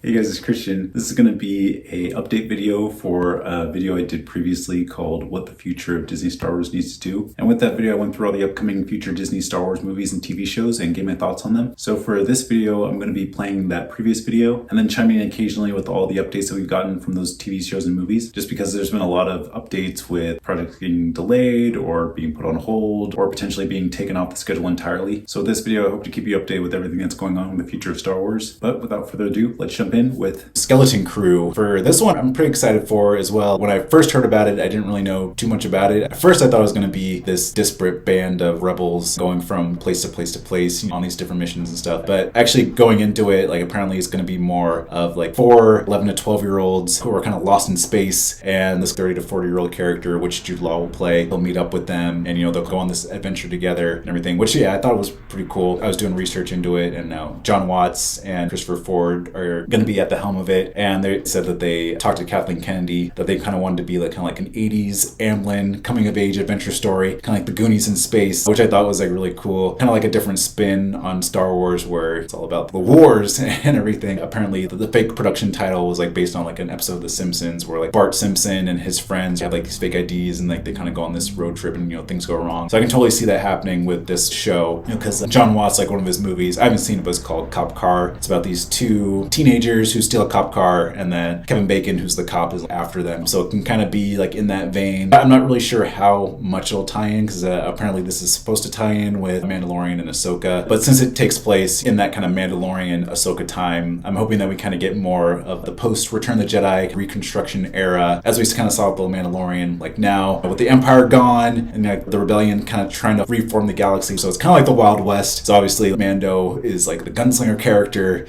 Hey guys, it's Christian. This is going to be a update video for a video I did previously called What the Future of Disney Star Wars Needs to Do. And with that video, I went through all the upcoming future Disney Star Wars movies and TV shows and gave my thoughts on them. So for this video, I'm going to be playing that previous video and then chiming in occasionally with all the updates that we've gotten from those TV shows and movies, just because there's been a lot of updates with projects getting delayed or being put on hold or potentially being taken off the schedule entirely. So this video, I hope to keep you updated with everything that's going on in the future of Star Wars. But without further ado, let's jump in with Skeleton Crew. For this one, I'm pretty excited for as well. When I first heard about it, I didn't really know too much about it. At first, I thought it was going to be this disparate band of rebels going from place to place to place on these different missions and stuff. But actually going into it, like apparently it's going to be more of like 4 11 to 12-year-olds who are kind of lost in space, and this 30 to 40-year-old character, which Jude Law will play, he'll meet up with them and, they'll go on this adventure together and everything, which, I thought was pretty cool. I was doing research into it, and now John Watts and Christopher Ford are going to be at the helm of it. And they said that they talked to Kathleen Kennedy that they kind of wanted to be like an 80s Amblin coming of age adventure story, kind of like the Goonies in space, which I thought was like really cool. Kind of like a different spin on Star Wars where it's all about the wars and everything. Apparently the fake production title was like based on like an episode of The Simpsons where like Bart Simpson and his friends have like these fake IDs and like they kind of go on this road trip and things go wrong. So I can totally see that happening with this show, because John Watts, like one of his movies, I haven't seen it, but it's called Cop Car. It's about these two teenagers who steal a cop car, and then Kevin Bacon, who's the cop, is after them. So it can kind of be like in that vein. I'm not really sure how much it'll tie in, because apparently this is supposed to tie in with Mandalorian and Ahsoka. But since it takes place in that kind of Mandalorian Ahsoka time, I'm hoping that we kind of get more of the post Return of the Jedi reconstruction era, as we kind of saw with the Mandalorian, like now with the Empire gone and like the rebellion kind of trying to reform the galaxy. So it's kind of like the Wild West. So obviously Mando is like the gunslinger character,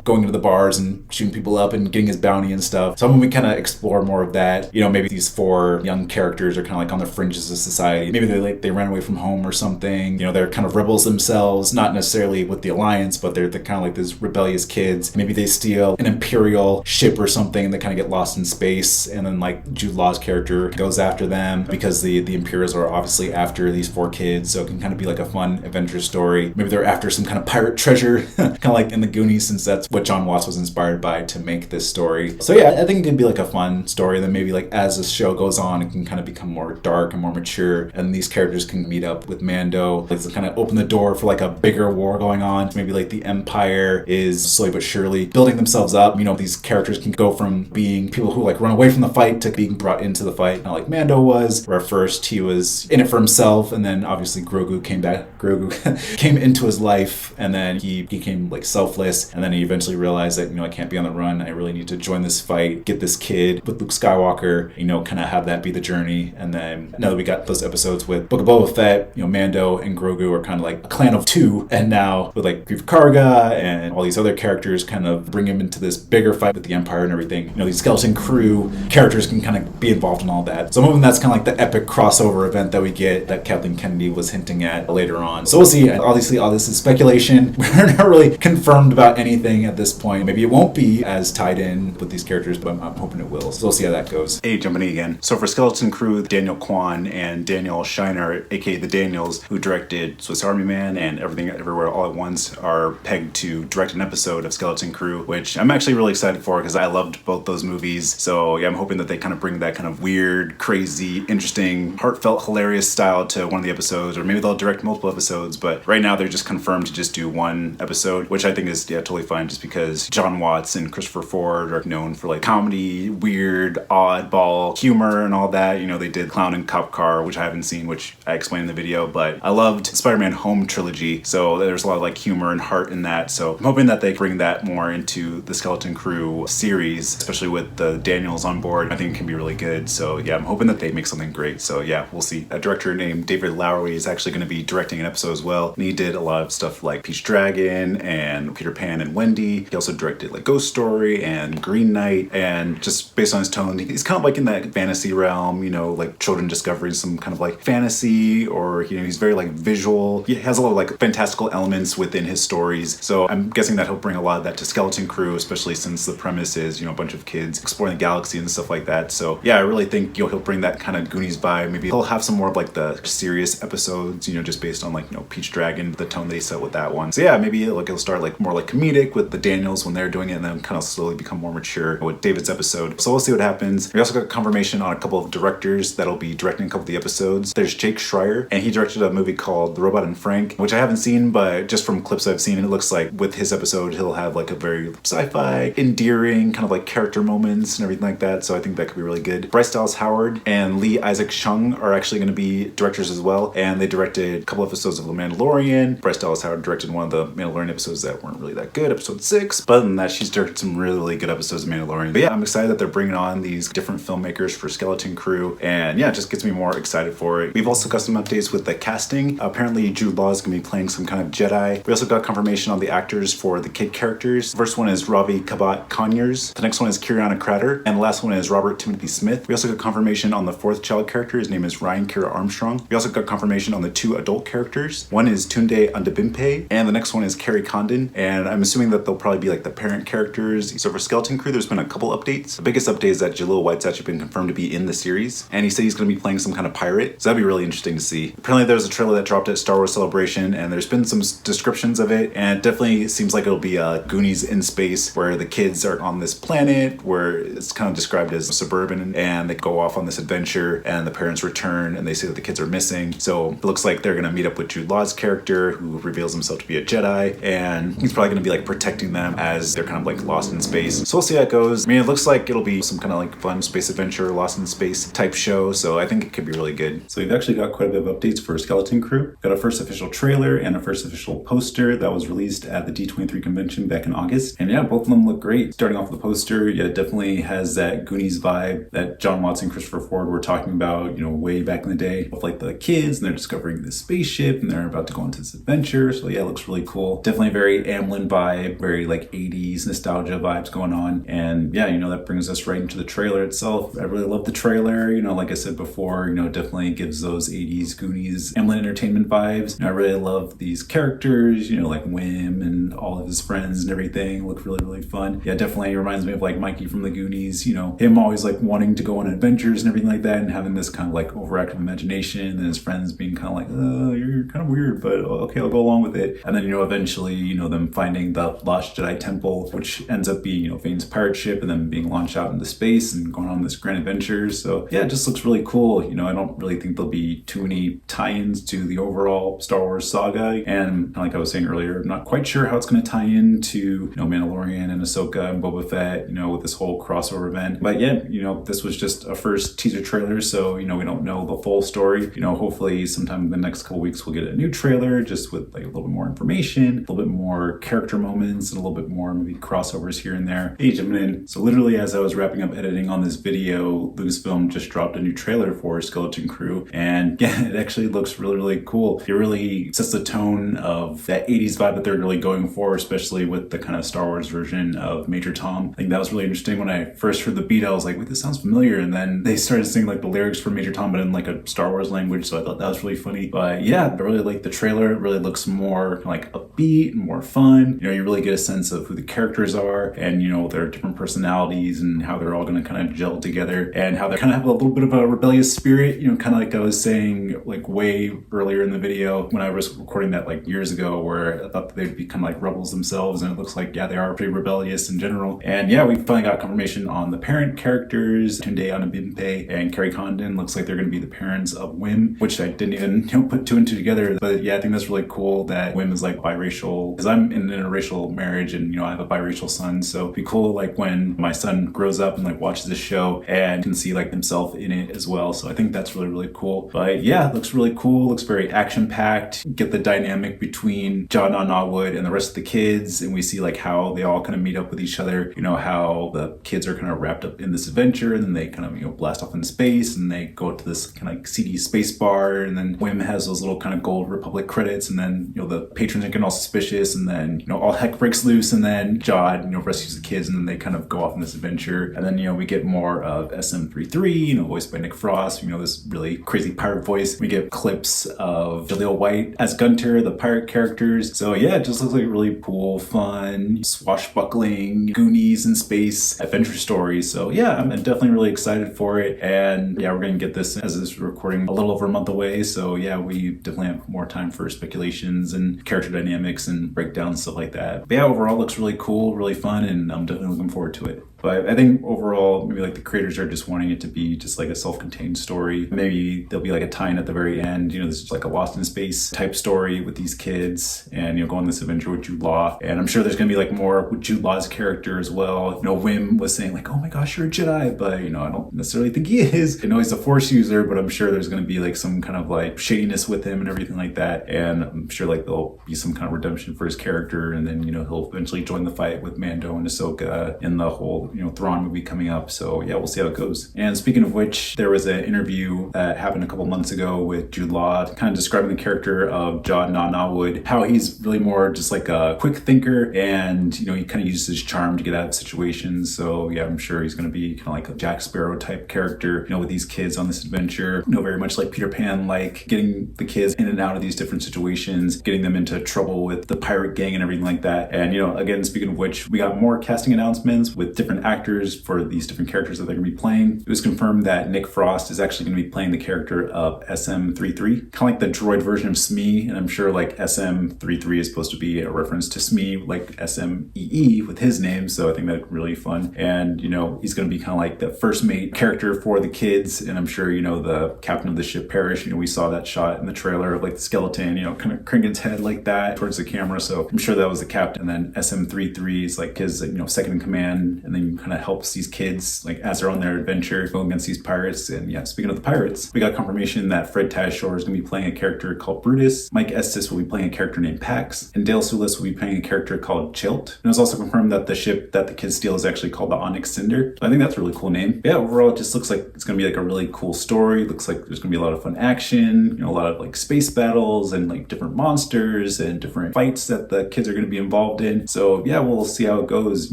going into the bars and shooting people up and getting his bounty and stuff. So I'm going to kind of explore more of that. Maybe these 4 young characters are kind of like on the fringes of society. Maybe they ran away from home or something. They're kind of rebels themselves, not necessarily with the Alliance, but they're kind of like these rebellious kids. Maybe they steal an Imperial ship or something and they kind of get lost in space, and then like Jude Law's character goes after them because the Imperials are obviously after these 4 kids. So it can kind of be like a fun adventure story. Maybe they're after some kind of pirate treasure, kind of like in the Goonies, since that's what John Watts was inspired by to make this story. So I think it could be like a fun story. Then maybe like as the show goes on, it can kind of become more dark and more mature, and these characters can meet up with Mando. It's kind of open the door for like a bigger war going on. Maybe like the Empire is slowly but surely building themselves up. These characters can go from being people who like run away from the fight to being brought into the fight, kind of like Mando was, where at first he was in it for himself, and then obviously Grogu came into his life, and then he became like selfless, and then he eventually realized that I can't be on the run. I really need to join this fight, get this kid with Luke Skywalker, kind of have that be the journey. And then now that we got those episodes with Book of Boba Fett, Mando and Grogu are kind of like a clan of 2, and now with like Grief Karga and all these other characters kind of bring him into this bigger fight with the Empire and everything. These Skeleton Crew characters can kind of be involved in all that. So I'm hoping that's kind of like the epic crossover event that we get that Kathleen Kennedy was hinting at later on. So we'll see. Obviously all this is speculation. We're not really confirmed about anything at this point. Maybe it won't be as tied in with these characters, but I'm hoping it will. So we'll see how that goes. Hey, jumping in again. So for Skeleton Crew, Daniel Kwan and Daniel Scheinert, aka the Daniels, who directed Swiss Army Man and Everything Everywhere All at Once, are pegged to direct an episode of Skeleton Crew, which I'm actually really excited for because I loved both those movies. So I'm hoping that they kind of bring that kind of weird, crazy, interesting, heartfelt, hilarious style to one of the episodes, or maybe they'll direct multiple episodes. But right now they're just confirmed to just do one episode, which I think is totally fine, just because John Watts and Christopher Ford are known for like comedy, weird, oddball humor and all that. They did Clown and Cop Car, which I haven't seen, which I explained in the video, but I loved Spider-Man Home Trilogy, so there's a lot of like humor and heart in that. So I'm hoping that they bring that more into the Skeleton Crew series, especially with the Daniels on board. I think it can be really good. So I'm hoping that they make something great. So we'll see. A director named David Lowery is actually going to be directing an episode as well, and he did a lot of stuff like Peach Dragon and Peter Pan and Wendy. He also directed like Ghost Story and Green Knight, and just based on his tone, he's kind of like in that fantasy realm, like children discovering some kind of like fantasy, or he's very like visual. He has a lot of like fantastical elements within his stories. So I'm guessing that he'll bring a lot of that to Skeleton Crew, especially since the premise is a bunch of kids exploring the galaxy and stuff like that. So I really think he'll bring that kind of Goonies vibe. Maybe he'll have some more of like the serious episodes, just based on like Peach Dragon, the tone they set with that one. So maybe like it'll start like more like comedic with the Daniels when there doing it and then kind of slowly become more mature with David's episode. So we'll see what happens. We also got confirmation on a couple of directors that'll be directing a couple of the episodes. There's Jake Schreier, and he directed a movie called The Robot and Frank, which I haven't seen, but just from clips I've seen, it looks like with his episode, he'll have like a very sci-fi, endearing kind of like character moments and everything like that. So I think that could be really good. Bryce Dallas Howard and Lee Isaac Chung are actually going to be directors as well, and they directed a couple episodes of The Mandalorian. Bryce Dallas Howard directed one of the Mandalorian episodes that weren't really that good, episode 6. But other than that, she's directed some really, really good episodes of Mandalorian. But yeah, I'm excited that they're bringing on these different filmmakers for Skeleton Crew, and yeah, it just gets me more excited for it. We've also got some updates with the casting. Apparently, Jude Law is going to be playing some kind of Jedi. We also got confirmation on the actors for the kid characters. The first one is Ravi Kabat Conyers. The next one is Kiriana Crater, and the last one is Robert Timothy Smith. We also got confirmation on the fourth child character. His name is Ryan Kira Armstrong. We also got confirmation on the 2 adult characters. One is Tunde Andabimpe, and the next one is Kerry Condon, and I'm assuming that they'll probably be like the parent characters. So for Skeleton Crew, there's been a couple updates. The biggest update is that Jaleel White's actually been confirmed to be in the series, and he said he's going to be playing some kind of pirate, so that'd be really interesting to see. Apparently there's a trailer that dropped at Star Wars Celebration, and there's been some descriptions of it, and it definitely seems like it'll be a Goonies in space, where the kids are on this planet where it's kind of described as suburban, and they go off on this adventure, and the parents return, and they say that the kids are missing. So it looks like they're going to meet up with Jude Law's character, who reveals himself to be a Jedi, and he's probably going to be like protecting them as they're kind of like lost in space. So we'll see how it goes. I mean, it looks like it'll be some kind of like fun space adventure, lost in space type show, so I think it could be really good. So we've actually got quite a bit of updates for Skeleton Crew. Got a first official trailer and a first official poster that was released at the D23 convention back in August, and yeah, both of them look great. Starting off with the poster, yeah, it definitely has that Goonies vibe that John Watson, Christopher Ford were talking about, you know, way back in the day, with like the kids and they're discovering this spaceship and they're about to go into this adventure. So yeah, it looks really cool. Definitely very Amblin vibe, very like 80s nostalgia vibes going on. And yeah, you know, that brings us right into the trailer itself. I really love the trailer. You know, like I said before, you know, definitely gives those 80s Goonies Amblin Entertainment vibes. You know, I really love these characters, you know, like Wim and all of his friends and everything. Look really, really fun. Yeah, definitely reminds me of like Mikey from the Goonies, you know, him always like wanting to go on adventures and everything like that, and having this kind of like overactive imagination, and his friends being kind of like, oh, you're kind of weird, but okay, I'll go along with it. And then, you know, eventually, you know, them finding the Lost Jedi Temple, which ends up being, you know, Vane's pirate ship, and then being launched out into space and going on this grand adventure. So yeah, it just looks really cool. You know, I don't really think there'll be too many tie-ins to the overall Star Wars saga, and like I was saying earlier, I'm not quite sure how it's going to tie into, you know, Mandalorian and Ahsoka and Boba Fett, you know, with this whole crossover event. But yeah, you know, this was just a first teaser trailer, so, you know, we don't know the full story. You know, hopefully sometime in the next couple weeks we'll get a new trailer just with like a little bit more information, a little bit more character moments, and a little bit more maybe crossovers here and there. Hey, jumping in. So literally as I was wrapping up editing on this video, Lucasfilm just dropped a new trailer for Skeleton Crew, and yeah, it actually looks really, really cool. It really sets the tone of that 80s vibe that they're really going for, especially with the kind of Star Wars version of Major Tom. I think that was really interesting. When I first heard the beat, I was like, wait, this sounds familiar, and then they started singing like the lyrics for Major Tom, but in like a Star Wars language, so I thought that was really funny. But yeah, I really like the trailer. It really looks more like upbeat, more fun. You know, you really get a sense of who the characters are, and you know, their different personalities, and how they're all going to kind of gel together, and how they kind of have a little bit of a rebellious spirit, you know, kind of like I was saying like way earlier in the video when I was recording that like years ago, where I thought that they'd be kind of like rebels themselves, and it looks like, yeah, they are pretty rebellious in general. And yeah, we finally got confirmation on the parent characters. Tunde Anabimpe and Kerry Condon looks like they're going to be the parents of Wim, which I didn't even, you know, put two and two together. But yeah, I think that's really cool that Wim is like biracial, because I'm in an interracial marriage, and you know, I have a biracial son, so it'd be cool like when my son grows up and like watches this show and can see like himself in it as well. So I think that's really, really cool. But yeah, it looks really cool. Looks very action packed. Get the dynamic between John Norwood and the rest of the kids, and we see like how they all kind of meet up with each other. You know, how the kids are kind of wrapped up in this adventure, and then they kind of, you know, blast off in space, and they go to this kind of like seedy space bar, and then Wim has those little kind of Gold Republic credits, and then, you know, the patrons are getting all suspicious, and then, you know, all heck breaks loose, and then Jod, you know, rescues the kids, and then they kind of go off on this adventure. And then, you know, we get more of SM33, you know, voiced by Nick Frost, you know, this really crazy pirate voice. We get clips of Jaleel White as Gunter, the pirate characters. So yeah, it just looks like a really cool, fun, swashbuckling, Goonies in space adventure story. So yeah, I'm definitely really excited for it. And yeah, we're going to get this, as this recording, a little over a month away. So yeah, we definitely have more time for speculations and character dynamics and breakdowns, stuff like that. But yeah, overall looks really really cool, really fun, and I'm definitely looking forward to it. But I think overall, maybe like the creators are just wanting it to be just like a self-contained story. Maybe there'll be like a tie-in at the very end. This is like a Lost in Space type story with these kids, and go on this adventure with Jude Law. And I'm sure there's gonna be like more with Jude Law's character as well. Wim was saying like, "Oh my gosh, you're a Jedi," but I don't necessarily think he is. I know he's a Force user, but I'm sure there's gonna be like some kind of like shadiness with him and everything like that. And I'm sure like there'll be some kind of redemption for his character, and then he'll eventually join the fight with Mando and Ahsoka in the whole Thrawn movie coming up. So yeah, we'll see how it goes. And speaking of which, there was an interview that happened a couple months ago with Jude Law, kind of describing the character of Jon Nawood, how he's really more just like a quick thinker, and he kind of uses his charm to get out of situations. So yeah, I'm sure he's going to be kind of like a Jack Sparrow type character, with these kids on this adventure. Very much like Peter Pan, like getting the kids in and out of these different situations, getting them into trouble with the pirate gang and everything like that. And again, speaking of which, we got more casting announcements with different actors for these different characters that they're going to be playing. It was confirmed that Nick Frost is actually going to be playing the character of SM-33, kind of like the droid version of Smee. And I'm sure like SM-33 is supposed to be a reference to Smee, like SMEE with his name. So I think that's really fun. And he's going to be kind of like the first mate character for the kids. And I'm sure the captain of the ship Parrish. We saw that shot in the trailer of like the skeleton, kind of cranking its head like that towards the camera. So I'm sure that was the captain. And then SM-33 is like his second in command, and then kind of helps these kids like as they're on their adventure go against these pirates. And yeah, speaking of the pirates, we got confirmation that Fred Tatasciore is going to be playing a character called Brutus. Mike Estes will be playing a character named Pax, and Dale Soulis will be playing a character called Chilt. And it was also confirmed that the ship that the kids steal is actually called the Onyx Cinder. So I think that's a really cool name. Yeah, overall it just looks like it's going to be like a really cool story. It looks like there's going to be a lot of fun action, a lot of like space battles and like different monsters and different fights that the kids are going to be involved in. So yeah, we'll see how it goes.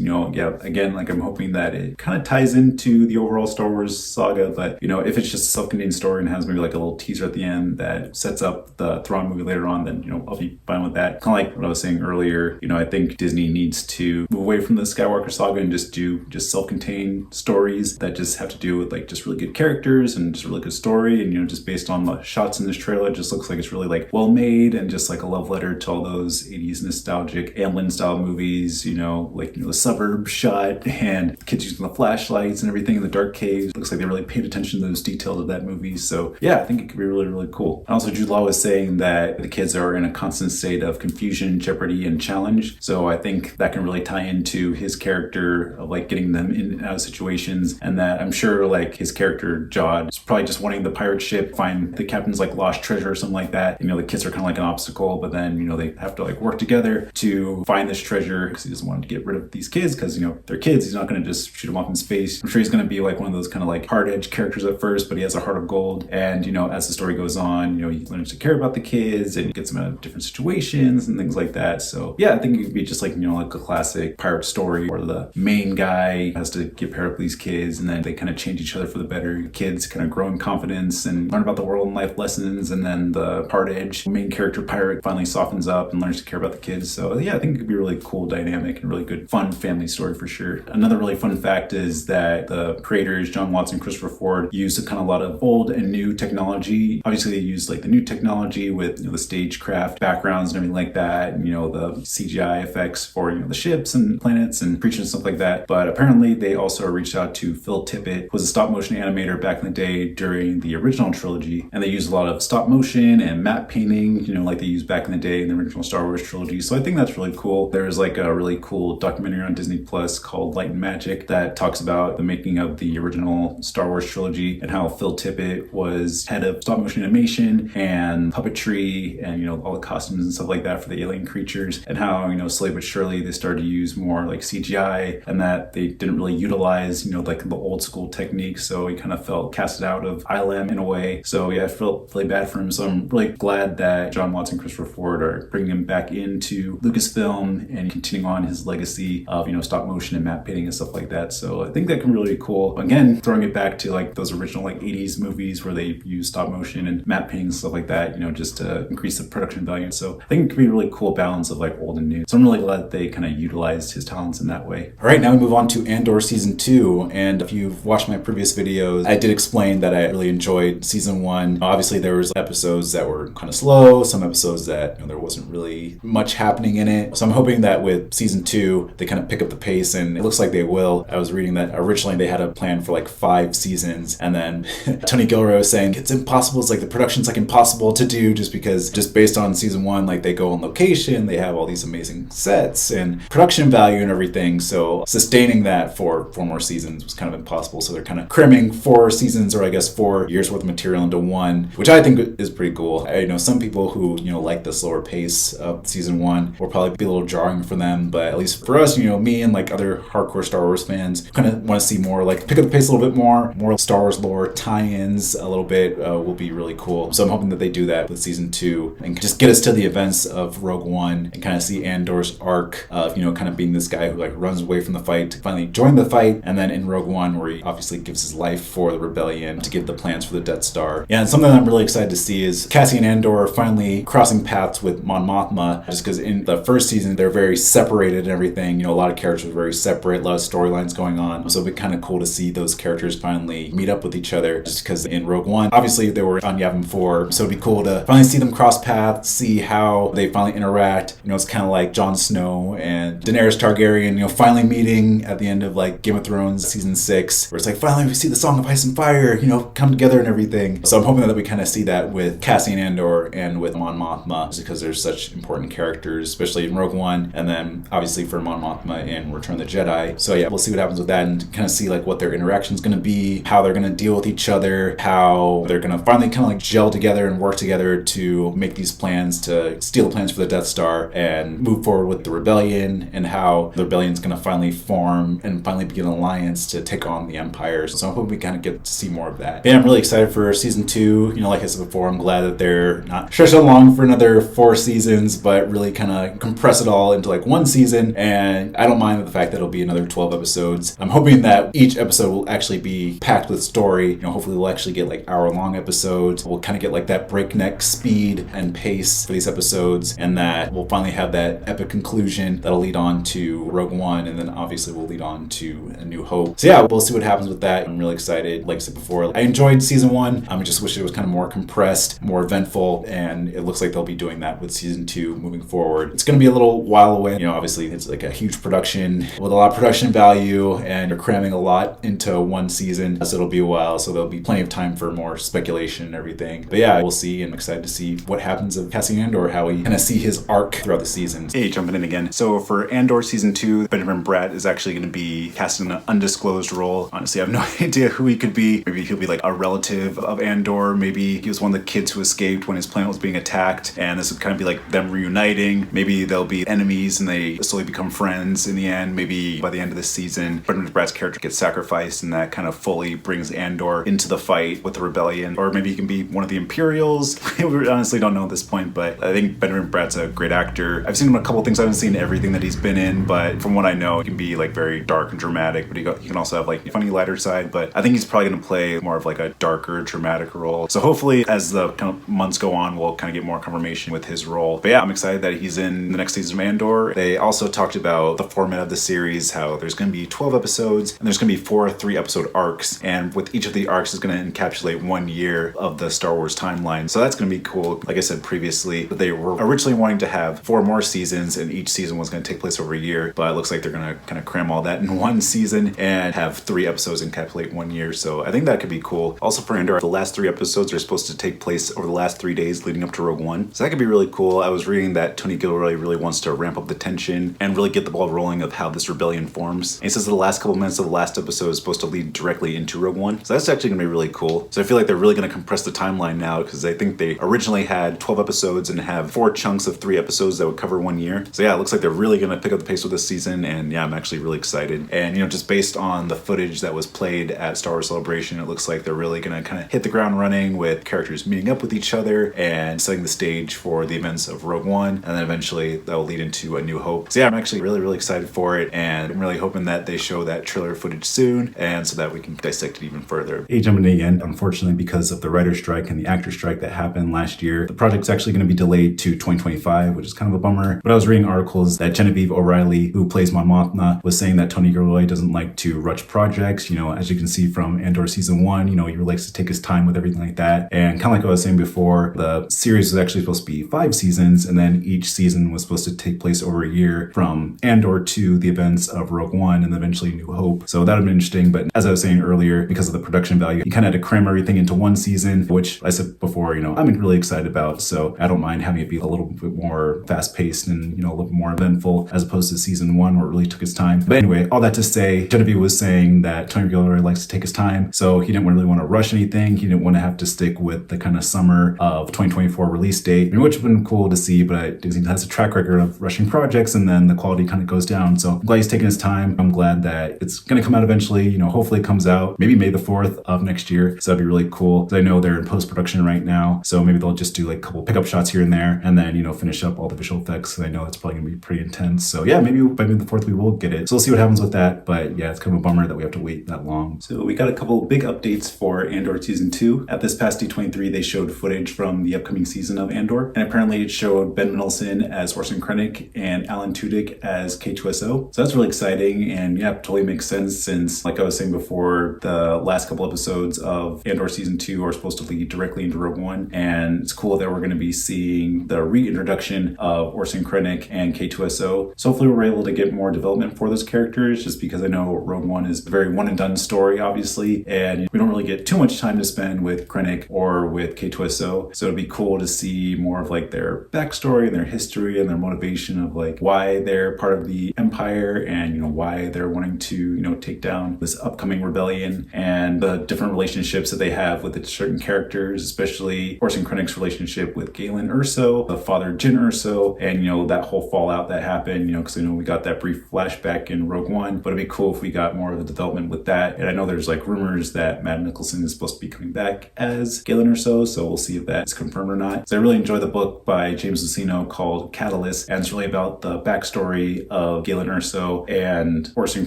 Yeah, again, like I'm hoping that it kind of ties into the overall Star Wars saga, but if it's just a self-contained story and has maybe like a little teaser at the end that sets up the Thrawn movie later on, then I'll be fine with that. Kind of like what I was saying earlier, I think Disney needs to move away from the Skywalker saga and just do self-contained stories that just have to do with like just really good characters and just a really good story. And just based on the shots in this trailer, it just looks like it's really like well made and just like a love letter to all those 80s nostalgic Amblin style movies, like the suburb shot and kids using the flashlights and everything in the dark caves. Looks like they really paid attention to those details of that movie. So yeah, I think it could be really, really cool. And also Jude Law was saying that the kids are in a constant state of confusion, jeopardy, and challenge. So I think that can really tie into his character of like getting them in and out of situations, and that I'm sure like his character Jod is probably just wanting the pirate ship, find the captain's like lost treasure or something like that. The kids are kind of like an obstacle, but then they have to like work together to find this treasure because he doesn't want to get rid of these kids because they're kids. He's not going to just shoot them off in space. I'm sure he's going to be like one of those kind of like hard-edged characters at first, but he has a heart of gold. And as the story goes on, he learns to care about the kids and gets them out of different situations and things like that. So yeah, I think it could be just like like a classic pirate story where the main guy has to get paired up with these kids, and then they kind of change each other for the better. Kids kind of grow in confidence and learn about the world and life lessons, and then the hard-edged main character pirate finally softens up and learns to care about the kids. So yeah, I think it could be a really cool dynamic and really good fun family story for sure. Another really fun fact is that the creators John Watson and Christopher Ford used a kind of lot of old and new technology. Obviously they used like the new technology with the stagecraft backgrounds and everything like that, and the CGI effects for the ships and planets and creatures and stuff like that. But apparently they also reached out to Phil Tippett, who was a stop motion animator back in the day during the original trilogy, and they used a lot of stop motion and matte painting, like they used back in the day in the original Star Wars trilogy. So I think that's really cool. There's like a really cool documentary on Disney Plus called Light and Magic that talks about the making of the original Star Wars trilogy and how Phil Tippett was head of stop motion animation and puppetry and all the costumes and stuff like that for the alien creatures, and how slowly but surely they started to use more like CGI, and that they didn't really utilize like the old school techniques. So he kind of felt casted out of ILM in a way. So yeah, I felt really bad for him. So I'm really glad that John Watson and Christopher Ford are bringing him back into Lucasfilm and continuing on his legacy of stop motion and matte painting and stuff like that. So I think that can really be cool. Again, throwing it back to like those original like 80s movies where they use stop motion and matte painting and stuff like that, just to increase the production value. So I think it could be a really cool balance of like old and new. So I'm really glad they kind of utilized his talents in that way. All right, now we move on to Andor season 2. And if you've watched my previous videos, I did explain that I really enjoyed season 1. Obviously there was episodes that were kind of slow, some episodes that there wasn't really much happening in it. So I'm hoping that with with season 2, they kind of pick up the pace, and it looks like they will. I was reading that originally they had a plan for like 5 seasons, and then Tony Gilroy was saying it's impossible. It's like the production's like impossible to do just because just based on season 1, like they go on location, they have all these amazing sets and production value and everything. So sustaining that for 4 more seasons was kind of impossible. So they're kind of cramming 4 seasons, or I guess 4 years worth of material into one, which I think is pretty cool. I know some people who, like the slower pace of season 1 will probably be a little jarring for them, but at least for us, me and like other hardcore Star Wars fans kind of want to see more, like pick up the pace a little bit more Star Wars lore tie-ins a little bit will be really cool. So I'm hoping that they do that with season 2 and just get us to the events of Rogue One and kind of see Andor's arc of, kind of being this guy who like runs away from the fight to finally join the fight, and then in Rogue One where he obviously gives his life for the rebellion to give the plans for the Death Star. Yeah, and something that I'm really excited to see is Cassian Andor finally crossing paths with Mon Mothma, just because in the first season they're very separated and everything. A lot of characters were very separate, a lot of storylines going on. So it'd be kind of cool to see those characters finally meet up with each other, just because in Rogue One, obviously they were on Yavin 4, so it'd be cool to finally see them cross paths, see how they finally interact. It's kind of like Jon Snow and Daenerys Targaryen, finally meeting at the end of like Game of Thrones season 6, where it's like finally we see the Song of Ice and Fire, come together and everything. So I'm hoping that we kind of see that with Cassian Andor and with Mon Mothma, just because they're such important characters, especially in Rogue One, and then obviously for Mon Mothma in Return of the Jedi. So yeah, we'll see what happens with that and kind of see like what their interaction is going to be, how they're going to deal with each other, how they're going to finally kind of like gel together and work together to make these plans to steal the plans for the Death Star and move forward with the rebellion, and how the rebellion's going to finally form and finally begin an alliance to take on the Empire. So I hope we kind of get to see more of that. Yeah, I'm really excited for season 2. Like I said before, I'm glad that they're not stretched along for another 4 seasons, but really kind of compress it all into like 1 season. And I don't mind the fact that it'll be another 12 episodes. I'm hoping that each episode will actually be packed with story. Hopefully we'll actually get like hour-long episodes. We'll kind of get like that breakneck speed and pace for these episodes, and that we'll finally have that epic conclusion that'll lead on to Rogue One, and then obviously we'll lead on to A New Hope. So yeah, we'll see what happens with that. I'm really excited. Like I said before, I enjoyed season 1. I just wish it was kind of more compressed, more eventful, and it looks like they'll be doing that with season 2 moving forward. It's going to be a little while away. Obviously it's like a huge production with a lot of production value, and you're cramming a lot into 1 season, so it'll be a while, so there'll be plenty of time for more speculation and everything. But yeah, we'll see, and I'm excited to see what happens of Cassian Andor, how we kind of see his arc throughout the seasons. Hey, jumping in again. So for Andor season 2, Benjamin Bratt is actually going to be cast in an undisclosed role. Honestly, I have no idea who he could be. Maybe he'll be like a relative of Andor. Maybe he was one of the kids who escaped when his planet was being attacked, and this would kind of be like them reuniting. Maybe they'll be enemies and they slowly become friends in the end.Maybe by the end of this season, Benjamin Bratt's character gets sacrificed, and that kind of fully brings Andor into the fight with the rebellion. Or maybe he can be one of the Imperials. We honestly don't know at this point, but I think Benjamin Bratt's a great actor. I've seen him in a couple things. I haven't seen everything that he's been in, but from what I know, he can be like very dark and dramatic, but he can also have like a funny lighter side. But I think he's probably going to play more of like a darker, dramatic role. So hopefully as the kind of months go on, we'll kind of get more confirmation with his role. But yeah, I'm excited that he's in the next season of Andor. They also talked about the format of the series, how there's going to be 12 episodes and there's going to be 4 3-episode arcs, and with each of the arcs is going to encapsulate 1 year of the Star Wars timeline. So that's going to be cool. Like I said previously, they were originally wanting to have 4 more seasons, and each season was going to take place over a year, but it looks like they're going to kind of cram all that in 1 season and have 3 episodes encapsulate 1 year. So I think that could be cool. Also for Andor, the last 3 episodes are supposed to take place over the last 3 days leading up to Rogue One. So that could be really cool. I was reading that Tony Gilroy really wants to ramp up the tension and really get the ball rolling of how this rebellion forms. And he says that the last couple minutes of the last episode is supposed to lead directly into Rogue One. So that's actually going to be really cool. So I feel like they're really going to compress the timeline now, because I think they originally had 12 episodes and have 4 chunks of 3 episodes that would cover 1 year. So yeah, it looks like they're really going to pick up the pace with this season, and yeah, I'm actually really excited. And just based on the footage that was played at Star Wars Celebration, it looks like they're really going to kind of hit the ground running with characters meeting up with each other and setting the stage for the events of Rogue One, and then eventually that will lead into A New Hope. So yeah, I'm actually really excited for it, and I'm really hoping that they show that trailer footage soon, and so that we can dissect it even further. Hey, jumping in again. Unfortunately, because of the writer's strike and the actor strike that happened last year, the project's actually going to be delayed to 2025, which is kind of a bummer. But I was reading articles that Genevieve O'Reilly, who plays Mon Mothma, was saying that Tony Gilroy doesn't like to rush projects. As you can see from Andor season 1, he really likes to take his time with everything like that. And kind of like I was saying before, the series was actually supposed to be 5 seasons, and then each season was supposed to take place over a year from Andor to the events of Rogue One and eventually New Hope. So that would have been interesting. But as I was saying earlier, because of the production value, you kind of had to cram everything into one season, which I said before, I'm really excited about. So I don't mind having it be a little bit more fast paced and, a little bit more eventful as opposed to season 1 where it really took its time. But anyway, all that to say, Genevieve was saying that Tony Gilroy likes to take his time. So he didn't really want to rush anything. He didn't want to have to stick with the kind of summer of 2024 release date, which would have been cool to see, but Disney has a track record of rushing projects and then the quality kind of goes down. So I'm glad he's taking his time. I'm glad that it's going to come out eventually. Hopefully it comes out maybe May the 4th of next year. So that'd be really cool. I know they're in post-production right now. So maybe they'll just do like a couple pickup shots here and there and then, finish up all the visual effects. I know it's probably going to be pretty intense. So yeah, maybe by May the 4th we will get it. So we'll see what happens with that. But yeah, it's kind of a bummer that we have to wait that long. So we got a couple big updates for Andor Season 2. At this past D23, they showed footage from the upcoming season of Andor. And apparently it showed Ben Mendelsohn as Orson Krennic and Alan Tudyk as K2SO. So that's really exciting. And yeah, totally makes sense since, like I was saying before, the last couple episodes of Andor Season 2 are supposed to lead directly into Rogue One. And it's cool that we're going to be seeing the reintroduction of Orson Krennic and K2SO. So hopefully we're able to get more development for those characters, just because I know Rogue One is a very one and done story, obviously, and we don't really get too much time to spend with Krennic or with K2SO. So it'd be cool to see more of like their backstory and their history and their motivation of like why they're part of the Empire and why they're wanting to take down this upcoming rebellion and the different relationships that they have with the certain characters, especially Orson Krennic's relationship with Galen Erso, the father Jyn Erso, and that whole fallout that happened, because I know we got that brief flashback in Rogue One, but it'd be cool if we got more of a development with that. And I know there's like rumors that Matt Mikkelsen is supposed to be coming back as Galen Erso, so we'll see if that's confirmed or not. So I really enjoyed the book by James Luceno called Catalyst, and it's really about the backstory of Galen Erso and Orson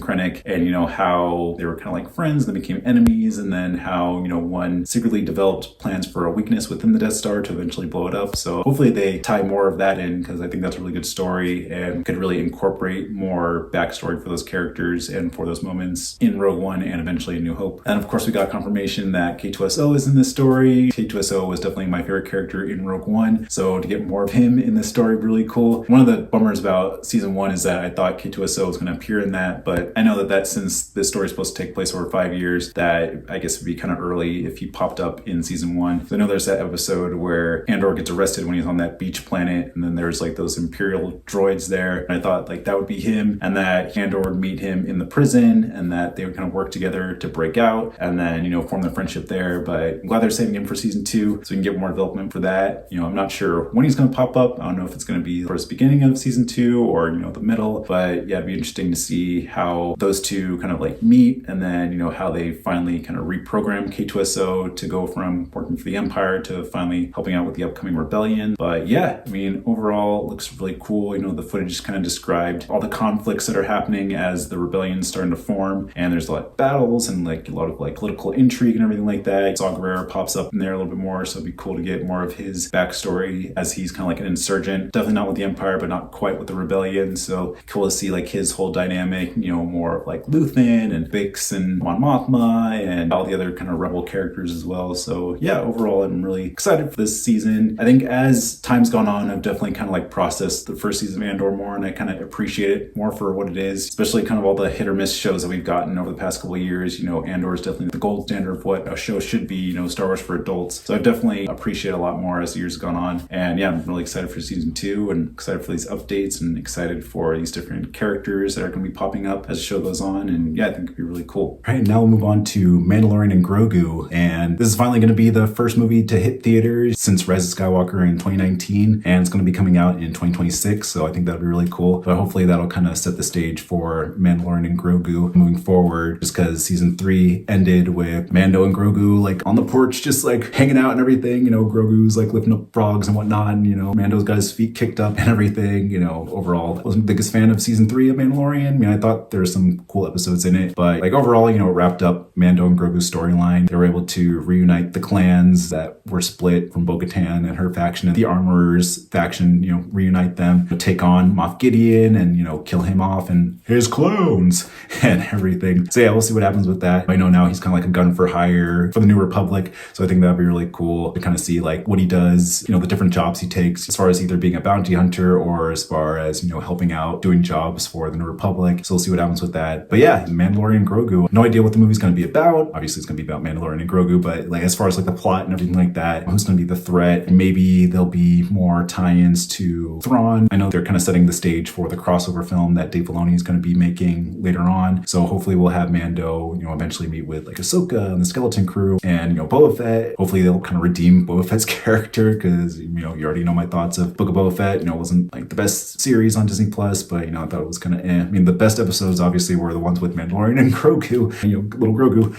Krennic, and how they were kind of like friends, then became enemies, and then how one secretly developed plans for a weakness within the Death Star to eventually blow it up. So hopefully they tie more of that in, because I think that's a really good story and could really incorporate more backstory for those characters and for those moments in Rogue One and eventually in New Hope. And of course we got confirmation that K2SO is in this story. K2SO was definitely my favorite character in Rogue One, so to get more of him in this story would be really cool. One of the bummers about season 1 is that I thought K2SO was going to appear in that, but I know that since this story is supposed to take place over 5 years, that I guess would be kind of early if he popped up in season 1. So I know there's that episode where Andor gets arrested when he's on that beach planet, and then there's like those Imperial droids there, and I thought like that would be him, and that Andor would meet him in the prison, and that they would kind of work together to break out, and then form their friendship there. But I'm glad they're saving him for season 2 so we can get more development for that. I'm not sure when he's going to pop up. I don't know if it's going to be towards the beginning of season 2 or the middle, but yeah, it'd be interesting to see how those two kind of like meet, and then how they finally kind of reprogram K2SO to go from working for the Empire to finally helping out with the upcoming rebellion. But yeah, overall it looks really cool. The footage just kind of described all the conflicts that are happening as the rebellion's starting to form, and there's a lot of battles and like a lot of like political intrigue and everything like that. Saw Gerrera pops up in there a little bit more, so it'd be cool to get more of his backstory as he's kind of like an insurgent, definitely not with the Empire but not quite with the rebellion. So cool to see like his whole dynamic, more of like Luthen and Bix and Mon Mothma and all the other kind of rebel characters as well. So yeah, overall I'm really excited for this season. I think as time's gone on, I've definitely kind of like processed the first season of Andor more, and I kind of appreciate it more for what it is, especially kind of all the hit or miss shows that we've gotten over the past couple of years. Andor is definitely the gold standard of what a show should be, Star Wars for adults. So I definitely appreciate a lot more as the years have gone on. And yeah, I'm really excited for season 2 and excited for these updates and excited for these different characters that are going to be popping up as the show goes on. And yeah, I think it'd be really cool. All right, now we'll move on to Mandalorian and Grogu. And this is finally going to be the first movie to hit theaters since Rise of Skywalker in 2019. And it's going to be coming out in 2026. So I think that'd be really cool. But hopefully that'll kind of set the stage for Mandalorian and Grogu moving forward, just because season 3 ended with Mando and Grogu like on the porch just like hanging out and everything. Grogu's like lifting up frogs and whatnot, and Mando's got his feet kicked up and everything. Overall I wasn't the biggest fan of season 3 of Mandalorian. I thought there were some cool episodes in it, but like overall, it wrapped up Mando and Grogu's storyline. They were able to reunite the clans that were split from Bo-Katan and her faction and the Armorers faction, reunite them, take on Moff Gideon and, kill him off and his clones and everything. So yeah, we'll see what happens with that. I know now he's kind of like a gun for hire for the New Republic. So I think that'd be really cool to kind of see like what he does, the different jobs he takes as far as either being a bounty hunter or as far far as, helping out, doing jobs for the New Republic. So we'll see what happens with that. But yeah, Mandalorian Grogu, no idea what the movie's going to be about. Obviously, it's going to be about Mandalorian and Grogu, but like as far as like the plot and everything like that, who's going to be the threat? Maybe there'll be more tie-ins to Thrawn. I know they're kind of setting the stage for the crossover film that Dave Filoni is going to be making later on. So hopefully we'll have Mando, eventually meet with like Ahsoka and the Skeleton Crew and, Boba Fett. Hopefully they'll kind of redeem Boba Fett's character because, you already know my thoughts of Book of Boba Fett. It wasn't like the best series on Disney Plus, but, I thought it was kind of I mean, the best episodes obviously were the ones with Mandalorian and Grogu, little Grogu.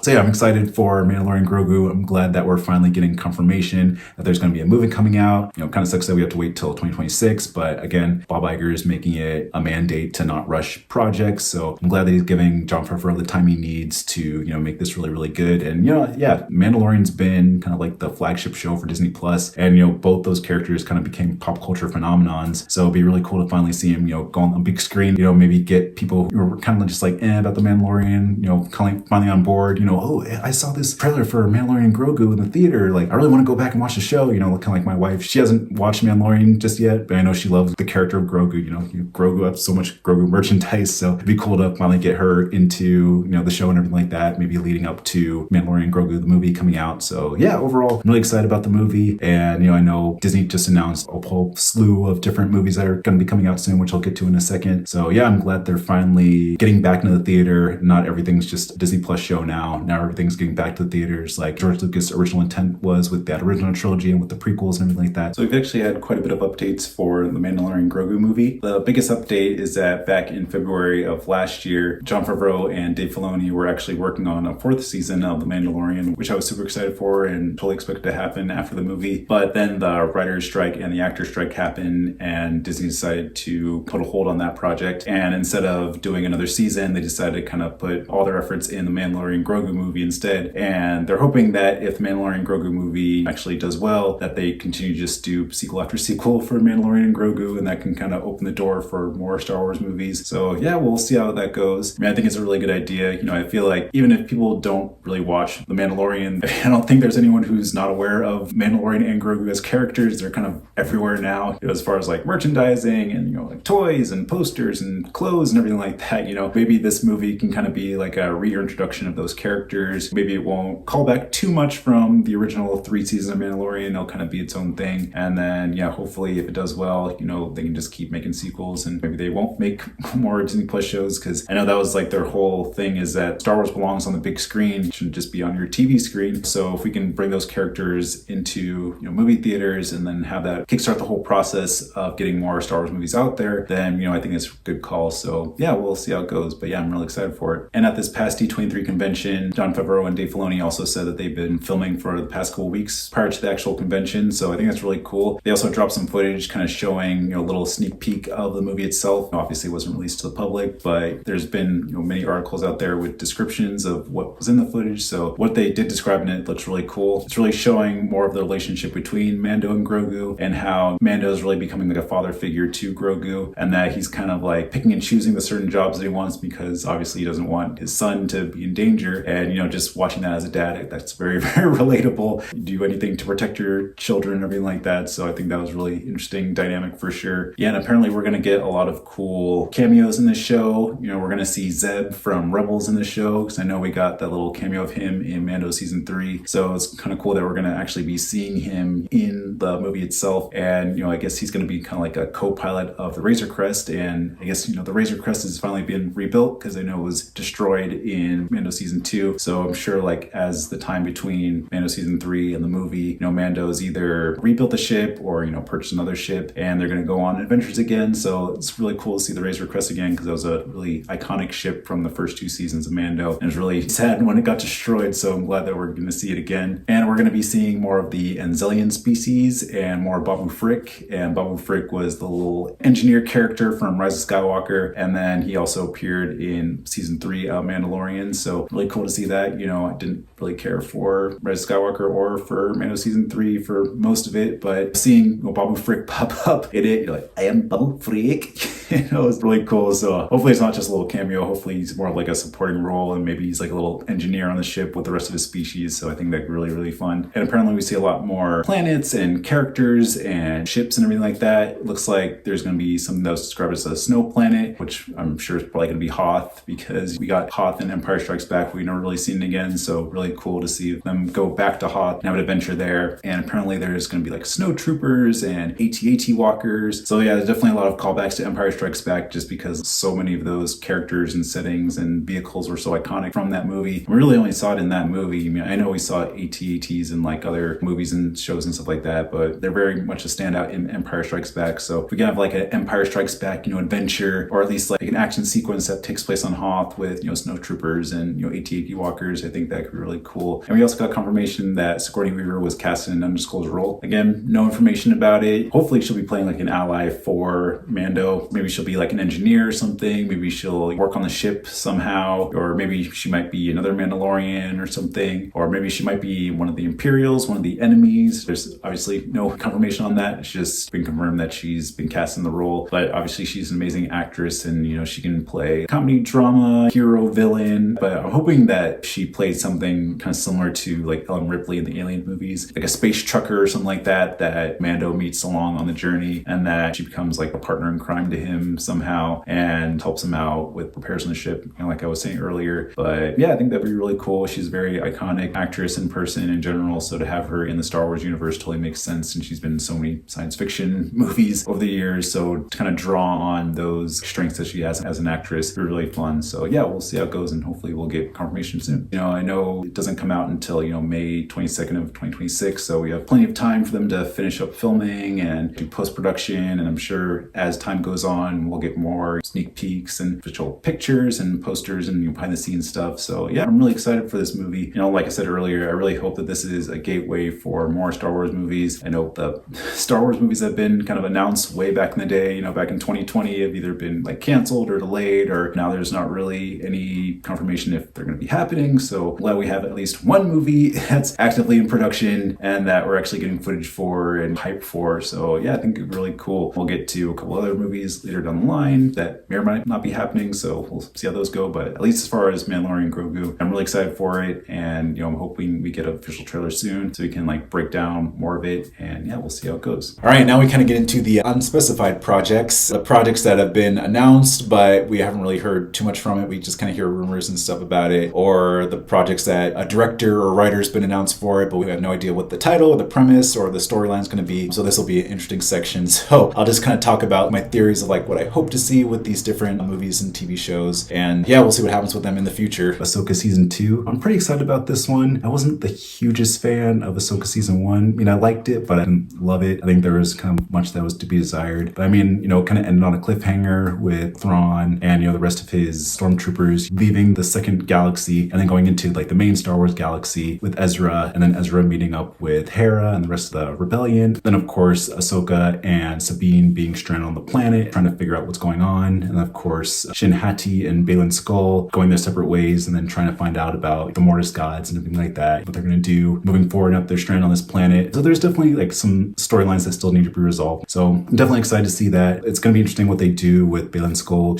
So yeah, I'm excited for Mandalorian Grogu. I'm glad that we're finally getting confirmation that there's going to be a movie coming out. Kind of sucks that we have to wait till 2026, but again, Bob Iger is making it a mandate to not rush projects. So I'm glad that he's giving Jon Favreau the time he needs to, make this really, really good. And, yeah, Mandalorian's been kind of like the flagship show for Disney Plus, and, both those characters kind of became pop culture phenomenons. So it'd be really cool to finally see him, go on the big screen, maybe get people who are kind of just like, about the Mandalorian, finally on board, oh, I saw this trailer for Mandalorian Grogu in the theater. Like, I really want to go back and watch the show, kind of like my wife. She hasn't watched Mandalorian just yet, but I know she loves the character of Grogu. Grogu has so much Grogu merchandise, so it'd be cool to finally get her into, the show and everything like that, maybe leading up to Mandalorian Grogu, the movie coming out. So yeah, overall, I'm really excited about the movie. And, I know Disney just announced a whole slew of different movies that are going to be coming out soon, which I'll get to in a second. So yeah, I'm glad they're finally getting back into the theater. Not everything's just a Disney Plus show now. Now everything's getting back to the theaters like George Lucas' original intent was with that original trilogy and with the prequels and everything like that. So we've actually had quite a bit of updates for the Mandalorian Grogu movie. The biggest update is that back in February of last year, Jon Favreau and Dave Filoni were actually working on a 4th season of The Mandalorian, which I was super excited for and totally expected to happen after the movie. But then the writer's strike and the actor's strike happened, and Disney decided to put a hold on that project. And instead of doing another season, they decided to kind of put all their efforts in the Mandalorian Grogu movie instead. And they're hoping that if the Mandalorian Grogu movie actually does well, that they continue to just do sequel after sequel for Mandalorian Grogu, and that can kind of open the door for more Star Wars movies. So yeah, we'll see how that goes. I mean, I think it's a really good idea. I feel like even if people don't really watch The Mandalorian, I don't think there's anyone who's not aware of Mandalorian and Grogu as characters. They're kind of everywhere now, as far as like merchandising and, like toys and posters and clothes and everything like that. Maybe this movie can kind of be like a reintroduction of those characters. Maybe it won't call back too much from the original 3 seasons of Mandalorian. It'll kind of be its own thing. And then, yeah, hopefully if it does well, they can just keep making sequels, and maybe they won't make more Disney Plus shows, because I know that was like their whole thing, is that Star Wars belongs on the big screen. It shouldn't just be on your TV screen. So if we can bring those characters into, movie theaters and then have that kickstart the whole process of getting more Star Wars movies out there, then, I think it's a good call. So yeah, we'll see how it goes. But yeah, I'm really excited for it. And at this past D23 convention, Jon Favreau and Dave Filoni also said that they've been filming for the past couple weeks prior to the actual convention. So I think that's really cool. They also dropped some footage kind of showing, a little sneak peek of the movie itself. Obviously it wasn't released to the public, but there's been, many articles out there with descriptions of what was in the footage. So what they did describe in it looks really cool. It's really showing more of the relationship between Mando and Grogu, and how Mando is really becoming like a father figure to Grogu, and that he's kind of like picking and choosing the certain jobs that he wants, because obviously he doesn't want his son to be in danger. And, just watching that as a dad, that's very, very relatable. You do anything to protect your children and everything like that. So I think that was really interesting dynamic for sure. Yeah, and apparently we're going to get a lot of cool cameos in this show. We're going to see Zeb from Rebels in the show, because I know we got that little cameo of him in Mando season 3. So it's kind of cool that we're going to actually be seeing him in the movie itself. And, I guess he's going to be kind of like a co-pilot of the Razor Crest. And I guess, the Razor Crest has finally been rebuilt, because I know it was destroyed in Mando season 2. So I'm sure like as the time between Mando season 3 and the movie, Mando's either rebuilt the ship or, purchased another ship, and they're going to go on adventures again. So it's really cool to see the Razor Crest again, because that was a really iconic ship from the first 2 seasons of Mando. And it was really sad when it got destroyed. So I'm glad that we're going to see it again. And we're going to be seeing more of the Anzelian species and more Babu Frick. And Babu Frick was the little engineer character from Rise of Skywalker. And then he also appeared in season 3 of Mandalorian. So really cool to see that. I didn't really care for Rise of Skywalker or for Mando season 3 for most of it, but seeing Babu Frick pop up in it, you're like, I am Babu Frick. It's really cool. So hopefully it's not just a little cameo. Hopefully he's more like a supporting role, and maybe he's like a little engineer on the ship with the rest of his species. So I think that's really, really fun. And apparently we see a lot more planets and characters and ships and everything like that it looks like there's going to be something that was described as a snow planet, which I'm sure is probably going to be Hoth, because we got Hoth in Empire Strikes Back. We've never really seen it again, so really cool to see them go back to Hoth and have an adventure there. And apparently there's going to be like snow troopers and AT-AT walkers. So yeah, there's definitely a lot of callbacks to Empire Strikes Back, just because so many of those characters and settings and vehicles were so iconic from that movie. We really only saw it in that movie. I mean, I know we saw AT-ATs in like other movies and shows and stuff like that, but they're very much a standout in Empire Strikes Back. So if we can have like an Empire Strikes Back, adventure, or at least like an action sequence that takes place on Hoth with, snow troopers and, AT-AT walkers, I think that could be really cool. And we also got confirmation that Sigourney Weaver was cast in an undisclosed role. Again, no information about it. Hopefully she'll be playing like an ally for Mando. Maybe she'll be like an engineer or something. Maybe she'll work on the ship somehow, or maybe she might be another Mandalorian or something, or maybe she might be one of the Imperials, one of the enemies. There's obviously no confirmation on that. It's just been confirmed that she's been cast in the role, but obviously she's an amazing actress, and she can play comedy, drama, hero, villain. But I'm hoping that she played something kind of similar to like Ellen Ripley in the Alien movies, like a space trucker or something like that Mando meets along on the journey, and that she becomes like a partner in crime to him somehow and helps him out with repairs on the ship, like I was saying earlier. But yeah, I think that'd be really cool. She's a very iconic actress in person in general, so to have her in the Star Wars universe totally makes sense, and she's been in so many science fiction movies over the years, so to kind of draw on those strengths that she has as an actress would be really fun. So yeah, we'll see how it goes, and hopefully we'll get confirmation soon. I know it doesn't come out until May 22nd of 2026, so we have plenty of time for them to finish up filming and do post-production, and I'm sure as time goes on we'll get more sneak peeks and official pictures and posters and behind the scenes stuff. So yeah, I'm really excited for this movie. Like I said earlier, I really hope that this is a gateway for more Star Wars movies. I know the Star Wars movies have been kind of announced way back in the day, back in 2020, have either been like canceled or delayed, or now there's not really any confirmation if they're going to be happening. So glad we have at least one movie that's actively in production and that we're actually getting footage for and hype for. So yeah, I think it'd be really cool. We'll get to a couple other movies later down the line that may or might not be happening, so we'll see how those go. But at least as far as Mandalorian Grogu, I'm really excited for it, and I'm hoping we get an official trailer soon so we can like break down more of it, and yeah, we'll see how it goes. All right, now we kind of get into the unspecified projects, the projects that have been announced but we haven't really heard too much from it. We just kind of hear rumors and stuff about it, or the projects that a director or writer's been announced for it, but we have no idea what the title or the premise or the storyline is going to be. So this will be an interesting section. So I'll just kind of talk about my theories of like what I hope to see with these different movies and TV shows, and yeah, we'll see what happens with them in the future. Ahsoka season 2, I'm pretty excited about this one. I wasn't the hugest fan of Ahsoka season 1. I mean, I liked it, but I didn't love it. I think there was kind of much that was to be desired. But I mean, kind of ended on a cliffhanger with Thrawn and the rest of his stormtroopers leaving the second galaxy and then going into like the main Star Wars galaxy with Ezra, and then Ezra meeting up with Hera and the rest of the rebellion. Then of course Ahsoka and Sabine being stranded on the planet trying to figure out what's going on, and of course Shin Hati and Baylan Skoll going their separate ways and then trying to find out about the Mortis gods and everything like that, what they're going to do moving forward up their strand on this planet. So there's definitely like some storylines that still need to be resolved, so I'm definitely excited to see that. It's going to be interesting what they do with Baylan Skoll.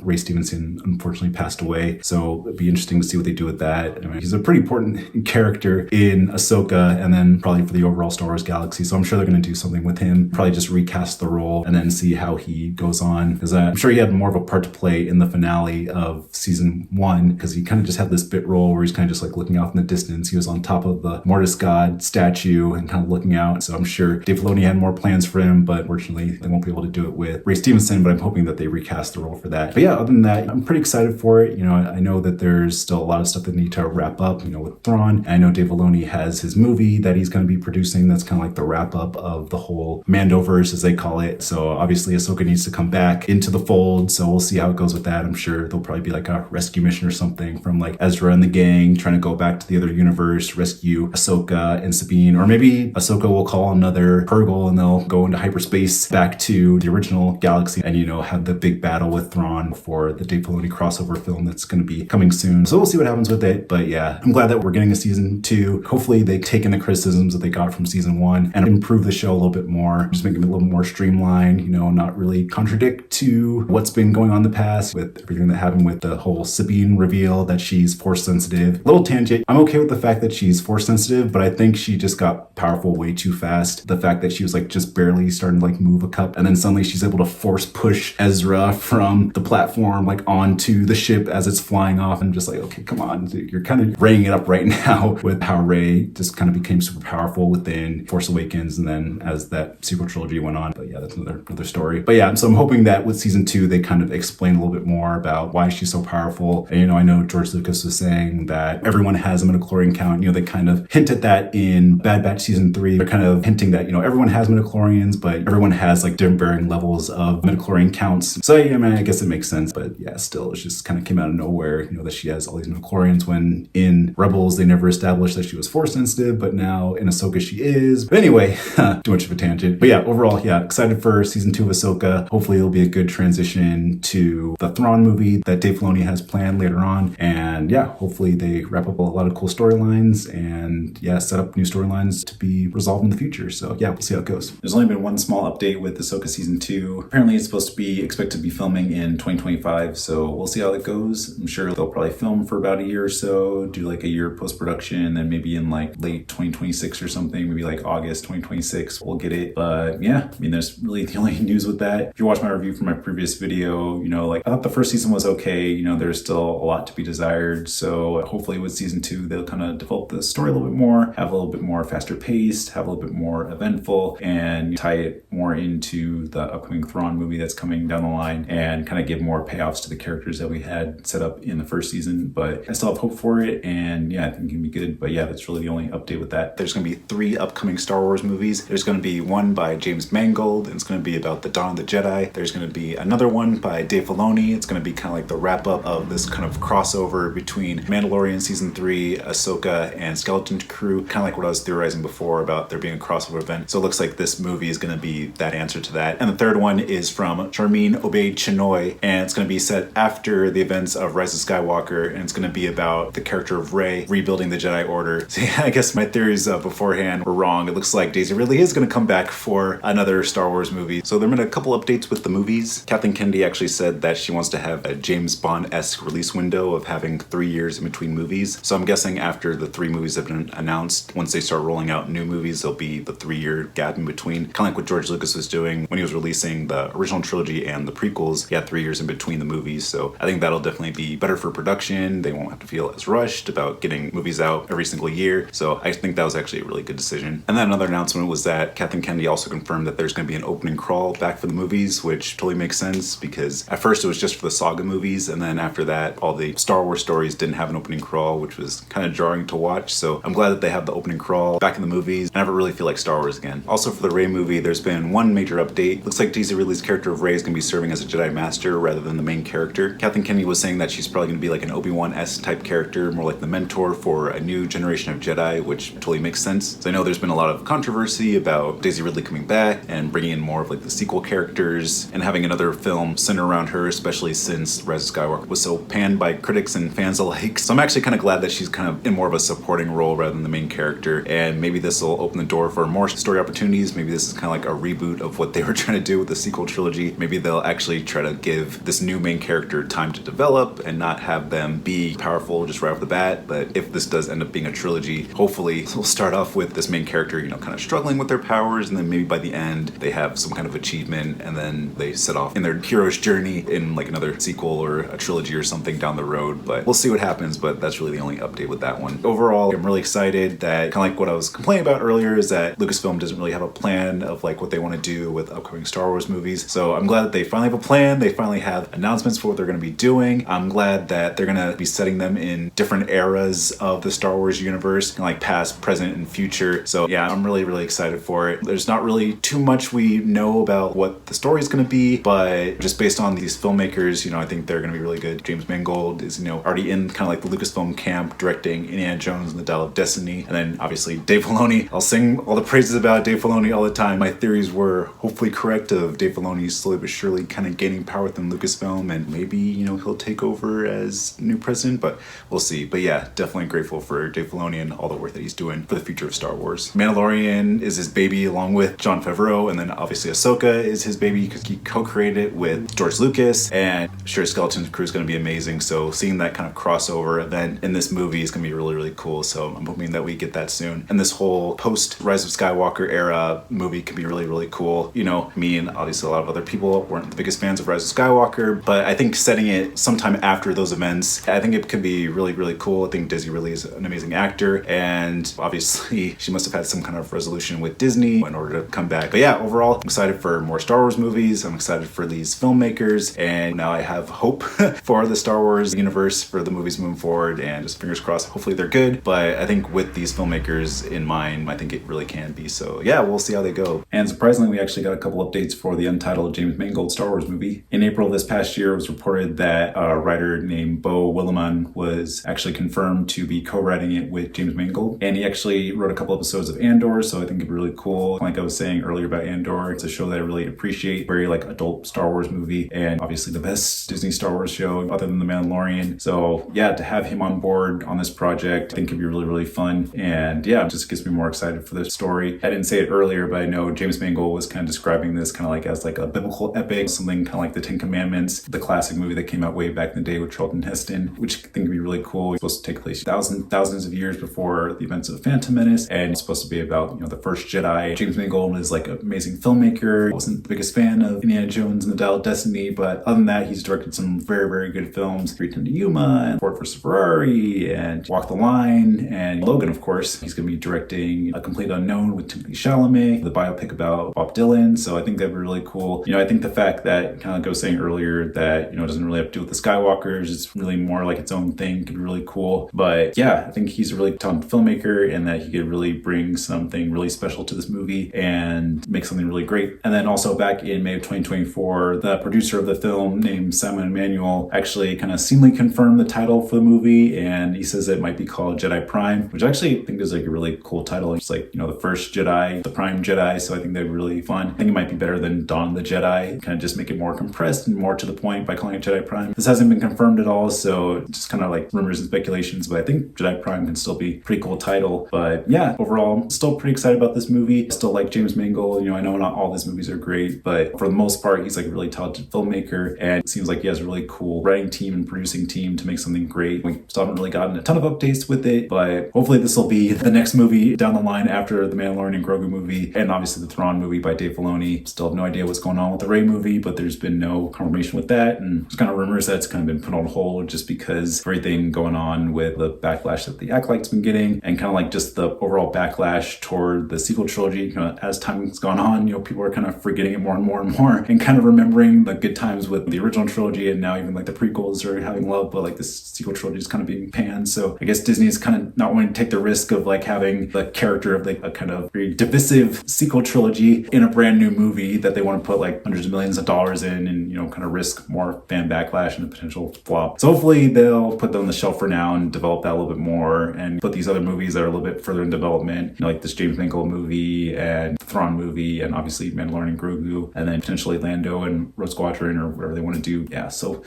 Ray Stevenson unfortunately passed away, so it'd be interesting to see what they do with that. I mean, he's a pretty important character in Ahsoka and then probably for the overall Star Wars galaxy, so I'm sure they're going to do something with him, probably just recast the role and then see how he goes on, because I'm sure he had more of a part to play in the finale of season 1, because he kind of just had this bit role where he's kind of just like looking off in the distance. He was on top of the Mortis god statue and kind of looking out, so I'm sure Dave Filoni had more plans for him, but unfortunately they won't be able to do it with Ray Stevenson, but I'm hoping that they recast the role for that. But yeah, other than that, I'm pretty excited for it. I know that there's still a lot of stuff that need to wrap up, with Thrawn. I know Dave Filoni has his movie that he's going to be producing that's kind of like the wrap up of the whole Mandoverse, as they call it. So obviously Ahsoka needs to come back into the fold, so we'll see how it goes with that. I'm sure there'll probably be like a rescue mission or something from like Ezra and the gang trying to go back to the other universe, rescue Ahsoka and Sabine, or maybe Ahsoka will call another Purgle and they'll go into hyperspace back to the original galaxy and have the big battle with Thrawn for the Dave Filoni crossover film that's going to be coming soon. So we'll see what happens with it. But yeah, I'm glad that we're getting a season 2. Hopefully they take in the criticisms that they got from season 1 and improve the show a little bit more, just make it a little more streamlined, not really contradict to what's been going on in the past with everything that happened with the whole Sabine reveal that she's force sensitive. Little tangent, I'm okay with the fact that she's force sensitive, but I think she just got powerful way too fast. The fact that she was like just barely starting to like move a cup, and then suddenly she's able to force push Ezra from the platform like onto the ship as it's flying off. And just like, okay, come on, you're kind of raying it up right now with how Rey just kind of became super powerful within Force Awakens, and then as that sequel trilogy went on. But yeah, that's another story. But yeah, so I'm hoping that with season 2 they kind of explain a little bit more about why she's so powerful. And I know George Lucas was saying that everyone has a midichlorian count. They kind of hint at that in Bad Batch season 3. They're kind of hinting that everyone has midichlorians, but everyone has like different varying levels of midichlorian counts. So yeah, I mean, I guess it makes sense. But yeah, still, it just kind of came out of nowhere, that she has all these midichlorians, when in Rebels they never established that she was force sensitive, but now in Ahsoka she is. But anyway, too much of a tangent. But yeah, overall, yeah, excited for season 2 of Ahsoka. Hopefully it'll be a good transition to the Thrawn movie that Dave Filoni has planned later on. And yeah, hopefully they wrap up a lot of cool storylines and yeah, set up new storylines to be resolved in the future. So yeah, we'll see how it goes. There's only been one small update with Ahsoka season 2. Apparently it's supposed to be expected to be filming in 2025. So we'll see how it goes. I'm sure they'll probably film for about a year or so, do like a year post-production, and then maybe in like late 2026 or something, maybe like August 2026, we'll get it. But yeah, I mean, there's really the only news with that. If you watch my review from my previous video, like I thought the first season was okay. There's still a lot to be desired. So hopefully with season 2, they'll kind of develop the story a little bit more, have a little bit more faster paced, have a little bit more eventful, and tie it more into the upcoming Thrawn movie that's coming down the line, and kind of give more payoffs to the characters that we had set up in the first season. But I still have hope for it, and yeah, I think it can be good. But yeah, that's really the only update with that. There's going to be 3 upcoming Star Wars movies. There's going to be one by James Mangold, and it's going to be about the Dawn of the Jedi. There's going to be another one by Dave Filoni. It's going to be kind of like the wrap up of this kind of crossover between Mandalorian season 3, Ahsoka, and Skeleton Crew, kind of like what I was theorizing before about there being a crossover event. So it looks like this movie is going to be that answer to that. And the third one is from Sharmeen Obaid-Chinoy, and it's going to be set after the events of Rise of Skywalker, and it's going to be about the character of Rey rebuilding the Jedi Order. So yeah, I guess my theories beforehand were wrong. It looks like Daisy Ridley is going to come back for another Star Wars movie. So there have been a couple updates with the movies. Kathleen Kennedy actually said that she wants to have a James Bond-esque release window of having 3 years in between movies. So I'm guessing after the 3 movies have been announced, once they start rolling out new movies, there'll be the 3-year gap in between. Kind of like what George Lucas was doing when he was releasing the original trilogy and the prequels. He had 3 years in between the movies. So I think that'll definitely be better for production. They won't have to feel as rushed about getting movies out every single year. So I think that was actually a really good decision. And then another announcement was that Kathleen Kennedy also confirmed that there's going to be an opening crawl back for the movies, which totally makes sense because at first it was just for the saga movies, and then after that all the Star Wars stories didn't have an opening crawl, which was kind of jarring to watch. So I'm glad that they have the opening crawl back in the movies and have it really feel like Star Wars again. Also for the Rey movie, there's been one major update. Looks like Daisy Ridley's character of Rey is going to be serving as a Jedi Master rather than the main character. Kathleen Kennedy was saying that she's probably going to be like an Obi-Wan-esque type character, more like the mentor for a new generation of Jedi, which totally makes sense. So I know there's been a lot of controversy about Daisy Ridley coming back and bringing in more of like the sequel characters and having another film center around her, especially since Rise of Skywalker was so panned by critics and fans alike. So I'm actually kind of glad that she's kind of in more of a supporting role rather than the main character, and maybe this will open the door for more story opportunities. Maybe this is kind of like a reboot of what they were trying to do with the sequel trilogy. Maybe they'll actually try to give this new main character time to develop and not have them be powerful just right off the bat. But if this does end up being a trilogy, hopefully we'll start off with this main character, kind of struggling with their powers, and then maybe by the end they have some kind of achievement, and then they set off in their hero's journey in like another sequel or a trilogy or something down the road. But we'll see what happens. But that's really the only update with that one. Overall, I'm really excited that, kind of like what I was complaining about earlier, is that Lucasfilm doesn't really have a plan of like what they want to do with upcoming Star Wars movies. So I'm glad that they finally have a plan. They finally have announcements for what they're going to be doing. I'm glad that they're going to be setting them in different eras of the Star Wars universe, like past, present, and future. So yeah, I'm really, really excited for it. There's not really too much we know about what the story is going to be, but just based on these filmmakers, I think they're going to be really good. James Mangold is, already in kind of like the Lucasfilm camp directing Indiana Jones and the Dial of Destiny. And then obviously Dave Filoni. I'll sing all the praises about Dave Filoni all the time. My theories were hopefully correct of Dave Filoni slowly but surely kind of gaining power within Lucasfilm, and maybe, he'll take over as new president, but we'll see. But yeah, definitely grateful for Dave Filoni and all the work that he's doing for the future of Star Wars. Mandalorian is his baby along with Jon Favreau, and then obviously Ahsoka is his baby because he co-created it with George Lucas, and sure, Skeleton Crew is going to be amazing. So seeing that kind of crossover event in this movie is going to be really, really cool. So I'm hoping that we get that soon. And this whole post Rise of Skywalker era movie can be really, really really cool. You know, me and obviously a lot of other people weren't the biggest fans of Rise of Skywalker, but I think setting it sometime after those events, I think it could be really, really cool. I think Daisy really is an amazing actor, and obviously she must have had some kind of resolution with Disney in order to come back. But yeah, overall, I'm excited for more Star Wars movies. I'm excited for these filmmakers, and now I have hope for the Star Wars universe, for the movies moving forward, and just fingers crossed, hopefully they're good. But I think with these filmmakers in mind, I think it really can be. So yeah, we'll see how they go. And surprisingly, we actually got a couple updates for the Untitled James Mangold Star Wars movie. In April this past year, it was reported that a writer named Bo Willimon was actually confirmed to be co-writing it with James Mangold, and he actually wrote a couple episodes of Andor, so I think it'd be really cool. Like I was saying earlier about Andor, it's a show that I really appreciate, very like adult Star Wars movie, and obviously the best Disney Star Wars show other than The Mandalorian. So yeah, to have him on board on this project, I think it'd be really, really fun, and yeah, it just gets me more excited for the story. I didn't say it earlier, but I know James Mangold was kind of describing this kind of like as like a biblical epic, something kind of like the Ten Commandments, the classic movie that came out way back in the day with Charlton Heston, which I think would be really cool. It's supposed to take place thousands of years before the events of Phantom Menace, and it's supposed to be about, you know, the first Jedi. James Mangold is like an amazing filmmaker. I wasn't the biggest fan of Indiana Jones and the Dial of Destiny, but other than that, he's directed some very, very good films. Return to Yuma, and Ford vs. Ferrari, and Walk the Line, and Logan, of course. He's going to be directing A Complete Unknown with Timothée Chalamet, the biopic about Bob Dylan, so I think that'd be really cool. You know, I think the fact that, kind of like I was saying earlier, that, you know, it doesn't really have to do with the Skywalkers, it's really more like its own thing, could be really cool. But yeah, I think he's a really talented filmmaker, and that he could really bring something really special to this movie and make something really great. And then also back in May of 2024, the producer of the film named Simon Emanuel actually kind of seemingly confirmed the title for the movie, and he says it might be called Jedi Prime, which I actually think is like a really cool title. It's like, you know, the first Jedi, the Prime Jedi, so I think that'd be really fun. I think it might be better than Dawn of the Jedi, kind of just make it more compressed and more to the point by calling it Jedi Prime. This hasn't been confirmed at all, so just kind of like rumors and speculations, but I think Jedi Prime can still be a pretty cool title. But yeah, overall, I'm still pretty excited about this movie. I still like James Mangold. You know, I know not all his movies are great, but for the most part, he's like a really talented filmmaker, and it seems like he has a really cool writing team and producing team to make something great. We still haven't really gotten a ton of updates with it, but hopefully this will be the next movie down the line after the Mandalorian Grogu movie, and obviously the Thrawn movie by Dave Filoni. Still have no idea what's going on with the Rey movie, but there's been no confirmation with that, and there's kind of rumors that it's kind of been put on hold just because everything going on with the backlash that the Acolyte's been getting, and kind of like just the overall backlash toward the sequel trilogy. You know, as time's gone on, you know, people are kind of forgetting it more and more and more, and kind of remembering the good times with the original trilogy, and now even like the prequels are having love, but like this sequel trilogy is kind of being panned. So I guess Disney is kind of not wanting to take the risk of like having the character of like a kind of very divisive sequel trilogy in a brand new movie that they want to put like hundreds of millions of dollars in, and, you know, kind of risk more fan backlash and a potential flop. So hopefully they'll put them on the shelf for now and develop that a little bit more, and put these other movies that are a little bit further in development, you know, like this James Mangold movie and Thrawn movie, and obviously Mandalorian Grogu, and then potentially Lando and Rogue Squadron or whatever they want to do. Yeah, so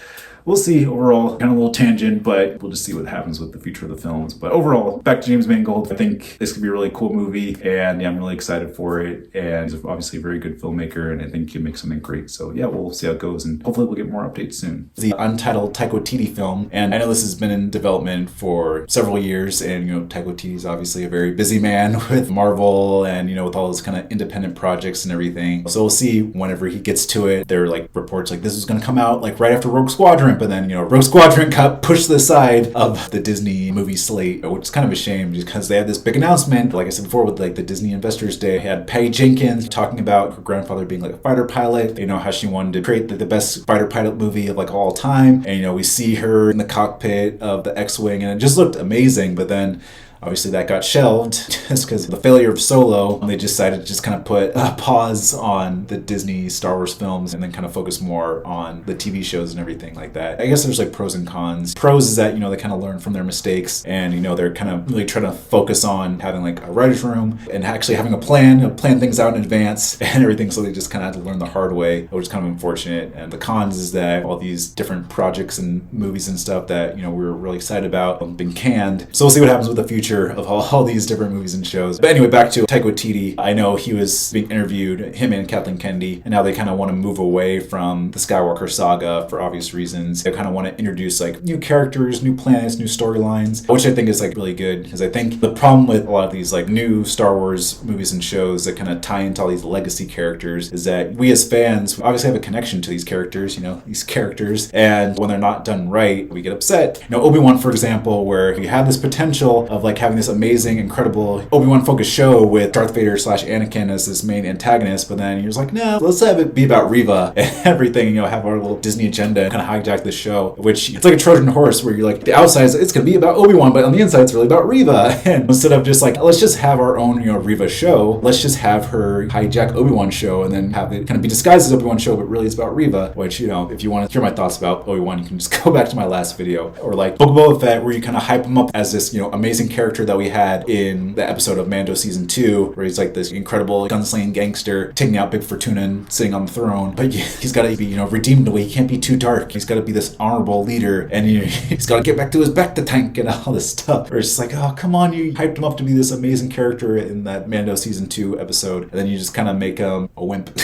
we'll see. Overall, kind of a little tangent, but we'll just see what happens with the future of the films. But overall, back to James Mangold, I think this could be a really cool movie, and yeah, I'm really excited for it. And he's obviously a very good filmmaker, and I think he'll make something great. So yeah, we'll see how it goes, and hopefully we'll get more updates soon. The Untitled Taika Waititi film, and I know this has been in development for several years, and, you know, Taika Waititi is obviously a very busy man with Marvel and, you know, with all those kind of independent projects and everything. So we'll see whenever he gets to it. There are like reports like this is going to come out like right after Rogue Squadron, but then, you know, Rogue Squadron got pushed to the side of the Disney movie slate, which is kind of a shame because they had this big announcement, like I said before, with like the Disney Investors Day. They had Patty Jenkins talking about her grandfather being like a fighter pilot, you know, how she wanted to create the best fighter pilot movie of like all time. And, you know, we see her in the cockpit of the X-Wing, and it just looked amazing. But then obviously that got shelved just because of the failure of Solo. They decided to just kind of put a pause on the Disney Star Wars films and then kind of focus more on the TV shows and everything like that. I guess there's like pros and cons. Pros is that, you know, they kind of learn from their mistakes, and, you know, they're kind of really trying to focus on having like a writer's room and actually having a plan, you know, plan things out in advance and everything. So they just kind of had to learn the hard way, which is kind of unfortunate. And the cons is that all these different projects and movies and stuff that, you know, we were really excited about have been canned. So we'll see what happens with the future. future of all these different movies and shows. But anyway, back to Taika Waititi. I know he was being interviewed, him and Kathleen Kennedy, and now they kind of want to move away from the Skywalker saga for obvious reasons. They kind of want to introduce like new characters, new planets, new storylines, which I think is like really good, because I think the problem with a lot of these like new Star Wars movies and shows that kind of tie into all these legacy characters is that we as fans obviously have a connection to these characters, and when they're not done right, we get upset. Obi-Wan, for example, where you have this potential of like having this amazing, incredible Obi-Wan focused show with Darth Vader / Anakin as this main antagonist, but then you're just like, no, let's have it be about Reva and everything, have our little Disney agenda and kind of hijack the show, which it's like a Trojan horse where you're like, the outside it's going to be about Obi-Wan, but on the inside it's really about Reva. And instead of just like, let's just have our own, Reva show, let's just have her hijack Obi-Wan show and then have it kind of be disguised as Obi-Wan show, but really it's about Reva, which, if you want to hear my thoughts about Obi-Wan, you can just go back to my last video. Or like Book of Boba Fett, where you kind of hype him up as this, amazing character that we had in the episode of Mando Season 2, where he's like this incredible gunslinging gangster taking out Bib Fortuna and sitting on the throne. But he's got to be, redeemed in a way. He can't be too dark. He's got to be this honorable leader, and he's got to get back to his Bacta tank and all this stuff. Where it's just like, oh, come on, you hyped him up to be this amazing character in that Mando Season 2 episode, and then you just kind of make him a wimp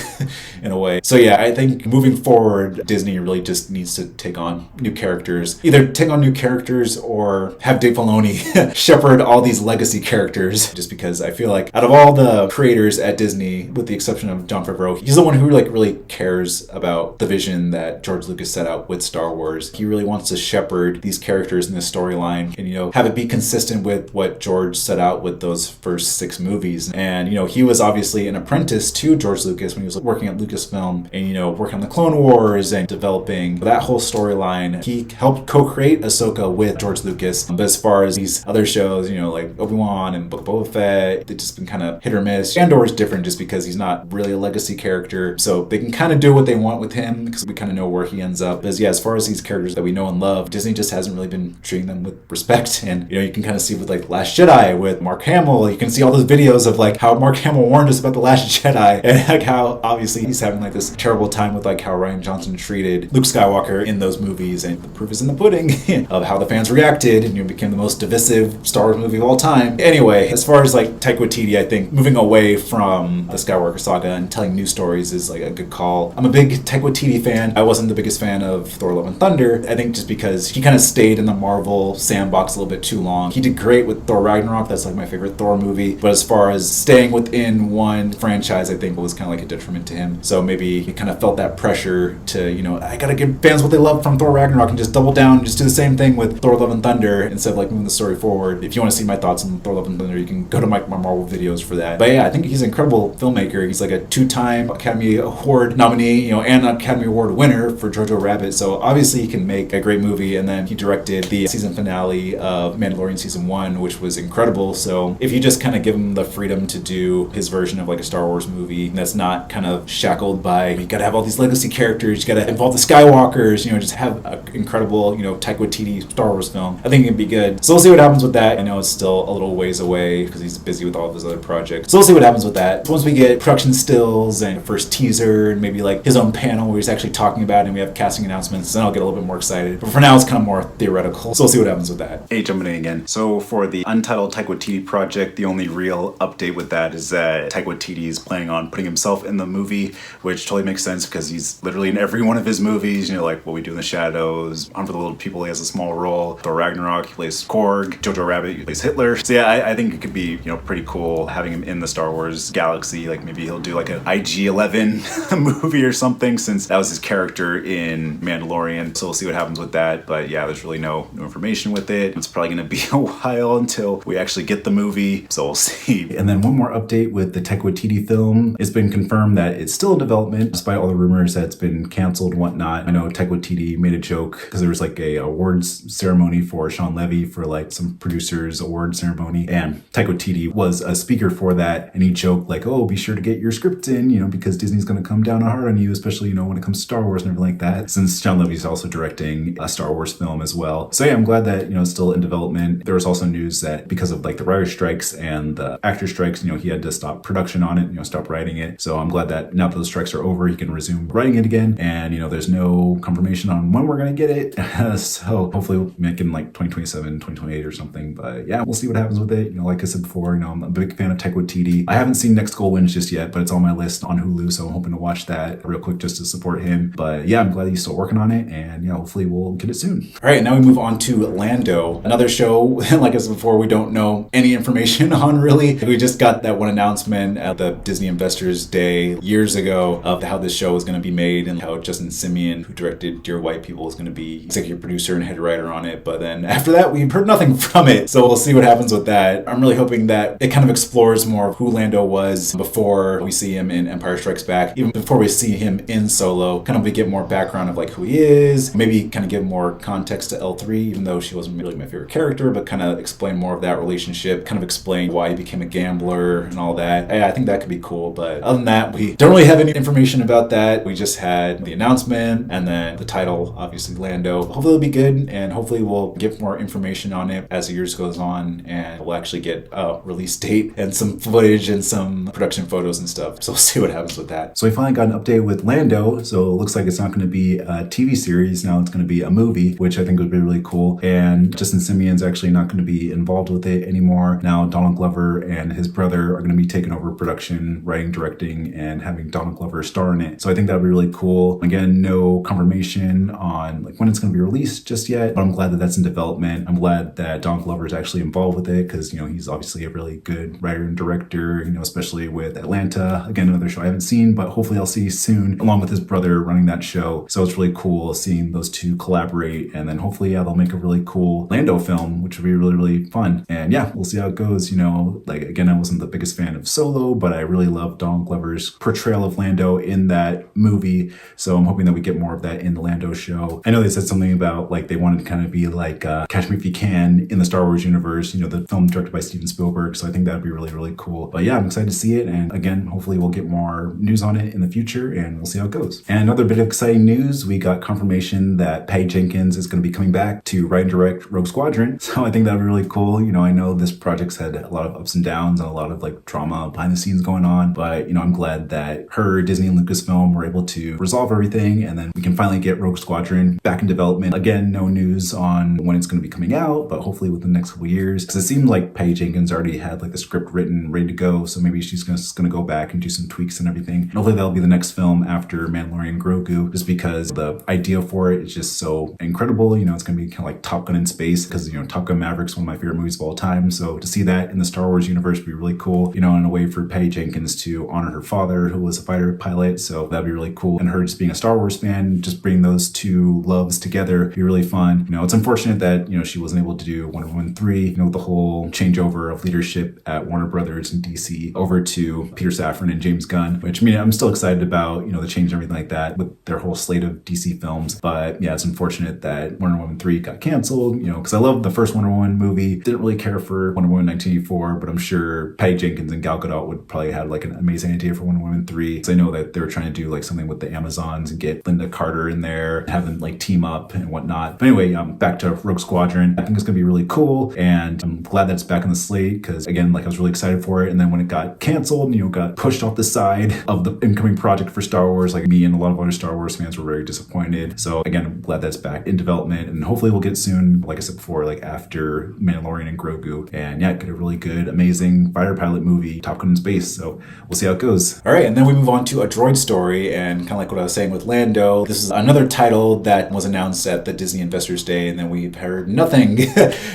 in a way. So yeah, I think moving forward, Disney really just needs to take on new characters. Either take on new characters or have Dave Filoni shepherd all these legacy characters, just because I feel like out of all the creators at Disney, with the exception of Jon Favreau, he's the one who like really cares about the vision that George Lucas set out with Star Wars. He really wants to shepherd these characters in this storyline and, have it be consistent with what George set out with those first 6 movies. And, he was obviously an apprentice to George Lucas when he was working at Lucasfilm and, working on the Clone Wars and developing that whole storyline. He helped co-create Ahsoka with George Lucas. But as far as these other shows, like Obi-Wan and Book of Boba Fett, they've just been kind of hit or miss. Andor is different just because he's not really a legacy character. So they can kind of do what they want with him because we kind of know where he ends up. Because as far as these characters that we know and love, Disney just hasn't really been treating them with respect. And, you can kind of see with like Last Jedi with Mark Hamill, you can see all those videos of like how Mark Hamill warned us about The Last Jedi and like how obviously he's having like this terrible time with like how Rian Johnson treated Luke Skywalker in those movies, and the proof is in the pudding of how the fans reacted, and became the most divisive Star Wars movie of all time. Anyway, as far as like Taika Waititi, I think moving away from the Skywalker saga and telling new stories is like a good call. I'm a big Taika Waititi fan. I wasn't the biggest fan of Thor: Love and Thunder. I think just because he kind of stayed in the Marvel sandbox a little bit too long. He did great with Thor Ragnarok. That's like my favorite Thor movie. But as far as staying within one franchise, I think it was kind of like a detriment to him. So maybe he kind of felt that pressure to, I gotta give fans what they love from Thor Ragnarok and just double down and just do the same thing with Thor: Love and Thunder instead of like moving the story forward. If you want to see my thoughts on Thor: Love and Thunder, you can go to my Marvel videos for that. But yeah, I think he's an incredible filmmaker. He's like a 2-time Academy Award nominee, and an Academy Award winner for Jojo Rabbit. So obviously he can make a great movie. And then he directed the season finale of Mandalorian Season 1, which was incredible. So if you just kind of give him the freedom to do his version of like a Star Wars movie that's not kind of shackled by, you gotta have all these legacy characters, you gotta involve the Skywalkers, just have an incredible, Taika Waititi Star Wars film, I think it'd be good. So we'll see what happens with that. I know it's still a little ways away because he's busy with all of his other projects. So we'll see what happens with that. Once we get production stills and first teaser and maybe like his own panel where he's actually talking about it and we have casting announcements, then I'll get a little bit more excited. But for now, it's kind of more theoretical. So we'll see what happens with that. Hey, jumping in again. So for the Untitled Taika Waititi project, the only real update with that is that Taika Waititi is planning on putting himself in the movie, which totally makes sense because he's literally in every one of his movies, like What We Do in the Shadows, Hunt for the Little People, he has a small role, Thor Ragnarok, he plays Korg, Jojo Rabbit, he plays Hitler. So yeah, I think it could be, pretty cool having him in the Star Wars galaxy. Like maybe he'll do like an IG-11 movie or something, since that was his character in Mandalorian. So we'll see what happens with that. But yeah, there's really no information with it. It's probably going to be a while until we actually get the movie. So we'll see. And then one more update with the Taika Waititi film. It's been confirmed that it's still in development, despite all the rumors that it's been canceled and whatnot. I know Taika Waititi made a joke because there was like a awards ceremony for Shawn Levy for like some producers award ceremony, and Taika Waititi was a speaker for that, and he joked like, oh, be sure to get your scripts in, because Disney's going to come down hard on you, especially, when it comes to Star Wars and everything like that, since Shawn Levy's also directing a Star Wars film as well. So yeah, I'm glad that, it's still in development. There was also news that because of like the writer strikes and the actor strikes, he had to stop production on it, stop writing it. So I'm glad that now that the strikes are over, he can resume writing it again. And, there's no confirmation on when we're going to get it. So hopefully we'll make it in like 2027, 2028 or something. But But yeah, we'll see what happens with it. Like I said before, I'm a big fan of Taika Waititi. I haven't seen Next Goal Wins just yet, but it's on my list on Hulu, so I'm hoping to watch that real quick just to support him. But yeah, I'm glad he's still working on it, and hopefully we'll get it soon. All right, now we move on to Lando, another show, like I said before, we don't know any information on really. We just got that one announcement at the Disney Investors Day years ago of how this show is going to be made and how Justin Simien, who directed Dear White People, is going to be executive producer and head writer on it. But then after that, we've heard nothing from it. So we'll see what happens with that. I'm really hoping that it kind of explores more of who Lando was before we see him in Empire Strikes Back, even before we see him in Solo. Kind of we get more background of like who he is, maybe kind of give more context to L3, even though she wasn't really my favorite character, but kind of explain more of that relationship, kind of explain why he became a gambler and all that. I think that could be cool. But other than that, we don't really have any information about that. We just had the announcement and then the title, obviously Lando. Hopefully it'll be good, and hopefully we'll get more information on it as the years goes on, and we'll actually get a release date and some footage and some production photos and stuff. So we'll see what happens with that. So we finally got an update with Lando. So it looks like it's not going to be a TV series. Now it's going to be a movie, which I think would be really cool. And Justin Simien's actually not going to be involved with it anymore. Now Donald Glover and his brother are going to be taking over production, writing, directing, and having Donald Glover star in it. So I think that would be really cool. Again, no confirmation on like when it's going to be released just yet, but I'm glad that that's in development. I'm glad that Donald Glover is actually involved with it because, he's obviously a really good writer and director, especially with Atlanta. Again, another show I haven't seen, but hopefully I'll see soon, along with his brother running that show. So it's really cool seeing those two collaborate, and then hopefully, they'll make a really cool Lando film, which would be really, really fun. And yeah, we'll see how it goes. Again, I wasn't the biggest fan of Solo, but I really love Donald Glover's portrayal of Lando in that movie. So I'm hoping that we get more of that in the Lando show. I know they said something about like they wanted to kind of be like Catch Me If You Can in the Star Wars universe, the film directed by Steven Spielberg. So I think that would be really, really cool. But yeah, I'm excited to see it. And again, hopefully we'll get more news on it in the future, and we'll see how it goes. And another bit of exciting news, we got confirmation that Patty Jenkins is going to be coming back to write and direct Rogue Squadron. So I think that would be really cool. I know this project's had a lot of ups and downs and a lot of like drama behind the scenes going on, but I'm glad that her, Disney, and Lucasfilm were able to resolve everything, and then we can finally get Rogue Squadron back in development. Again, no news on when it's going to be coming out, but hopefully within the next couple years, because it seemed like Patty Jenkins already had like the script written, ready to go. So maybe she's just going to go back and do some tweaks and everything. And hopefully that'll be the next film after Mandalorian Grogu, just because the idea for it is just so incredible. It's going to be kind of like Top Gun in space, because Top Gun Maverick's one of my favorite movies of all time. So to see that in the Star Wars universe would be really cool. In a way for Patty Jenkins to honor her father, who was a fighter pilot. So that'd be really cool. And her just being a Star Wars fan, just bring those two loves together, be really fun. It's unfortunate that she wasn't able to do Wonder Woman 3. The whole changeover of leadership at Warner Brothers and DC over to Peter Safran and James Gunn, which I'm still excited about. The change and everything like that with their whole slate of DC films. But yeah, it's unfortunate that Wonder Woman 3 got canceled. Because I love the first Wonder Woman movie. Didn't really care for Wonder Woman 1984, but I'm sure Patty Jenkins and Gal Gadot would probably have like an amazing idea for Wonder Woman 3. Because I know that they were trying to do like something with the Amazons and get Linda Carter in there, have them like team up and whatnot. But anyway, back to Rogue Squadron. I think it's gonna be really cool, and I'm glad that it's back on the slate because again, like I was really excited for it. And then when it got canceled, got pushed off the side of the incoming project for Star Wars, like me and a lot of other Star Wars fans were very disappointed. So again, I'm glad that's back in development, and hopefully we'll get soon, like I said before, like after Mandalorian and Grogu, and yeah, get a really good, amazing fighter pilot movie, Top Gun in space. So we'll see how it goes. All right, and then we move on to A Droid Story, and kind of like what I was saying with Lando, this is another title that was announced at the Disney Investors Day, and then we've heard nothing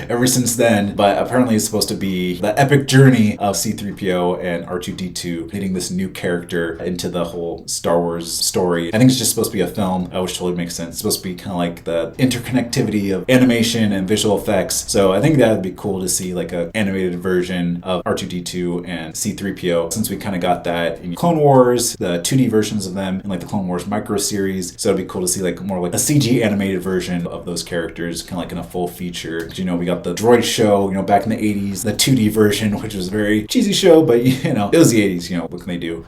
ever since then. But apparently it's supposed to be the epic journey of C-3PO and R2-D2 leading this new character into the whole Star Wars story. I think it's just supposed to be a film, which totally makes sense. It's supposed to be kind of like the interconnectivity of animation and visual effects. So I think that would be cool to see like an animated version of R2-D2 and C-3PO, since we kind of got that in Clone Wars, the 2D versions of them in like the Clone Wars micro series. So it'd be cool to see like more like a CG animated version of those characters, kind of like in a full feature. We got the Droid show, back in the 80s, the 2D version, which was a very cheesy show, but it was the 80s, what can they do?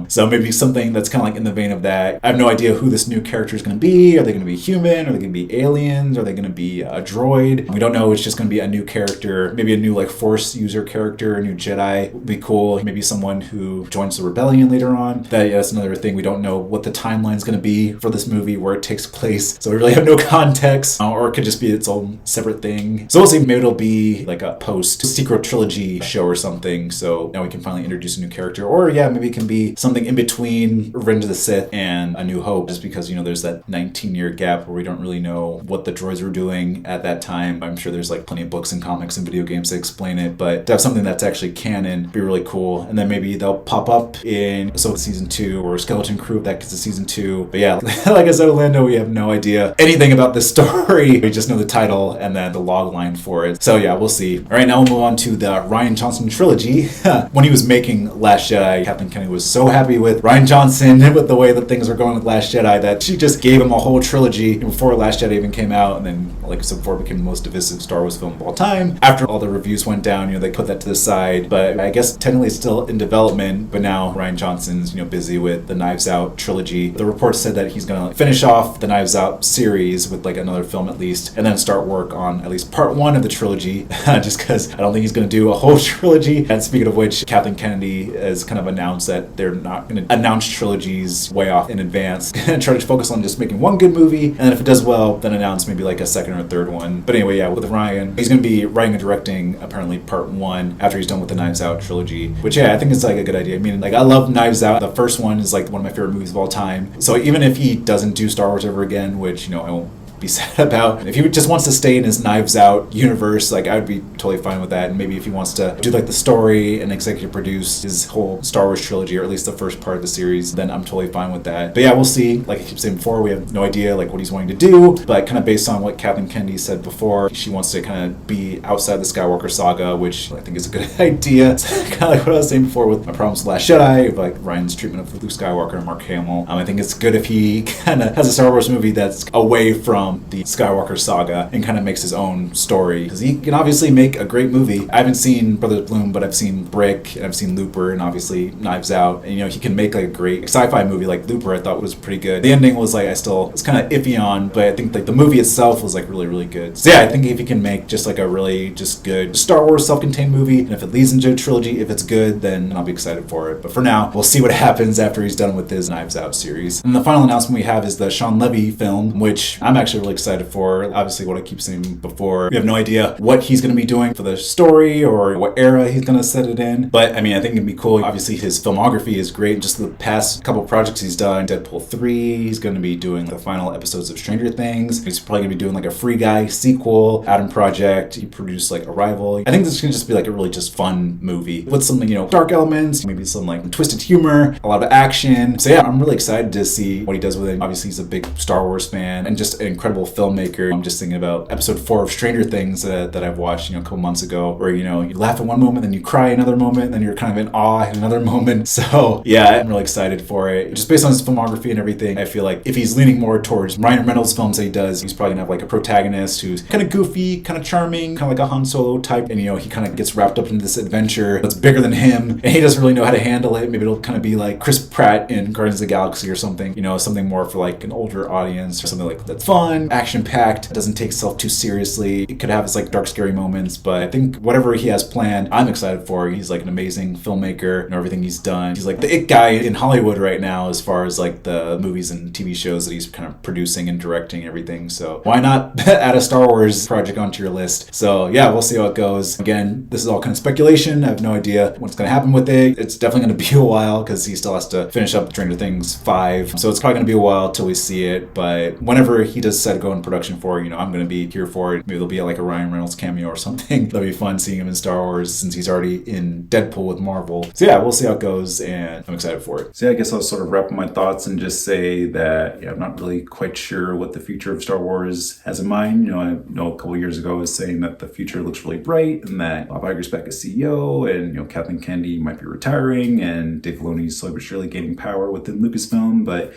So maybe something that's kind of like in the vein of that. I have no idea who this new character is going to be. Are they going to be human? Are they going to be aliens? Are they going to be a droid? We don't know. It's just going to be a new character, maybe a new like Force user character, a new Jedi would be cool. Maybe someone who joins the rebellion later on. That's another thing. We don't know what the timeline is going to be for this movie, where it takes place. So we really have no context, or it could just be its own separate thing. So we'll see. Maybe it'll be like a post-secret trilogy show or something, so now we can finally introduce a new character. Or yeah, maybe it can be something in between Revenge of the Sith and A New Hope, just because, there's that 19-year gap where we don't really know what the droids were doing at that time. I'm sure there's like plenty of books and comics and video games that explain it, but to have something that's actually canon would be really cool. And then maybe they'll pop up in Ahsoka Season 2 or Skeleton Crew if that gets to Season 2. But yeah, like I said, Lando, we have no idea anything about this story. We just know the title and then the log line for it. So yeah, we'll see. All right, now we'll move on to the Rian Johnson trilogy. When he was making Last Jedi, Kathleen Kennedy was so happy with Rian Johnson with the way that things were going with Last Jedi that she just gave him a whole trilogy before Last Jedi even came out, and then, like I said before, it became the most divisive Star Wars film of all time. After all the reviews went down, they put that to the side, but I guess technically it's still in development. But now Rian Johnson's busy with the Knives Out trilogy. The report said that he's gonna finish off the Knives Out series with like another film at least, and then start work on at least part 1 of the trilogy, just because I don't think he's gonna do a whole trilogy. And speaking of which, Kathleen Kennedy has kind of announced that they're not gonna announce trilogies way off in advance and try to focus on just making one good movie, and then if it does well, then announce maybe like a second or third one. But anyway, yeah, with Rian, he's gonna be writing and directing apparently part 1 after he's done with the Knives Out trilogy, which yeah, I think is like a good idea. I mean, like I love Knives Out. The first one is like one of my favorite movies of all time. So even if he doesn't do Star Wars ever again, which I won't be sad about, if he just wants to stay in his Knives Out universe, like I would be totally fine with that. And maybe if he wants to do like the story and executive produce his whole Star Wars trilogy, or at least the first part of the series, then I'm totally fine with that. But yeah, we'll see. Like I keep saying before, we have no idea like what he's wanting to do, but kind of based on what Kathleen Kennedy said before, she wants to kind of be outside the Skywalker saga, which I think is a good idea. It's kind of like what I was saying before with my problems with Last Jedi, like Ryan's treatment of Luke Skywalker and Mark Hamill. I think it's good if he kind of has a Star Wars movie that's away from the Skywalker saga and kind of makes his own story, because he can obviously make a great movie. I haven't seen Brothers Bloom, but I've seen Brick and I've seen Looper and obviously Knives Out, and he can make like a great sci-fi movie. Like Looper I thought was pretty good. The ending was like I still was kind of iffy on, but I think like the movie itself was like really, really good. So yeah, I think if he can make just like a really just good Star Wars self-contained movie, and if it leads into a trilogy, if it's good, then I'll be excited for it. But for now, we'll see what happens after he's done with his Knives Out series. And the final announcement we have is the Shawn Levy film, which I'm actually really excited for. Obviously, what I keep saying before, we have no idea what he's going to be doing for the story or what era he's going to set it in. But I mean, I think it'd be cool. Obviously, his filmography is great. Just the past couple projects he's done, Deadpool 3, he's going to be doing the final episodes of Stranger Things. He's probably going to be doing like a Free Guy sequel, Adam Project. He produced like Arrival. I think this is going to just be like a really just fun movie with some, dark elements, maybe some like twisted humor, a lot of action. So yeah, I'm really excited to see what he does with it. Obviously, he's a big Star Wars fan and just an incredible filmmaker. I'm just thinking about episode 4 of Stranger Things that I've watched, a couple months ago, where, you laugh at one moment, then you cry another moment, then you're kind of in awe at another moment. So yeah, I'm really excited for it. Just based on his filmography and everything, I feel like if he's leaning more towards Ryan Reynolds films that he does, he's probably gonna have like a protagonist who's kind of goofy, kind of charming, kind of like a Han Solo type, and he kind of gets wrapped up into this adventure that's bigger than him, and he doesn't really know how to handle it. Maybe it'll kind of be like Chris Pratt in Guardians of the Galaxy or something, something more for like an older audience, or something like that's fun, action-packed, doesn't take itself too seriously. It could have its like dark, scary moments, but I think whatever he has planned, I'm excited for. He's like an amazing filmmaker and everything he's done. He's like the it guy in Hollywood right now as far as like the movies and TV shows that he's kind of producing and directing and everything. So why not add a Star Wars project onto your list? So yeah, we'll see how it goes. Again, this is all kind of speculation. I have no idea what's going to happen with it. It's definitely going to be a while because he still has to finish up Stranger Things 5. So it's probably going to be a while till we see it. But whenever he does decide to go in production for, I'm going to be here for it. Maybe there'll be like a Ryan Reynolds cameo or something. That'll be fun seeing him in Star Wars since he's already in Deadpool with Marvel. So yeah, we'll see how it goes, and I'm excited for it. So yeah, I guess I'll sort of wrap up my thoughts and just say that I'm not really quite sure what the future of Star Wars has in mind. I know a couple of years ago I was saying that the future looks really bright and that Bob Iger's back as CEO, and Kathleen Kennedy might be retiring, and Dave Filoni's slowly but surely gaining power within Lucasfilm, but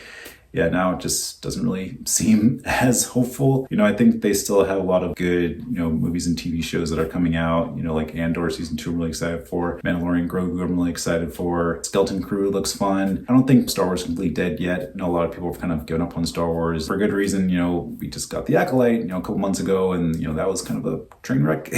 yeah, now it just doesn't really seem as hopeful. I think they still have a lot of good, movies and TV shows that are coming out, like Andor season 2 I'm really excited for. Mandalorian Grogu I'm really excited for. Skeleton Crew looks fun. I don't think Star Wars is completely dead yet. I know a lot of people have kind of given up on Star Wars for good reason. We just got The Acolyte, a couple months ago, and, that was kind of a train wreck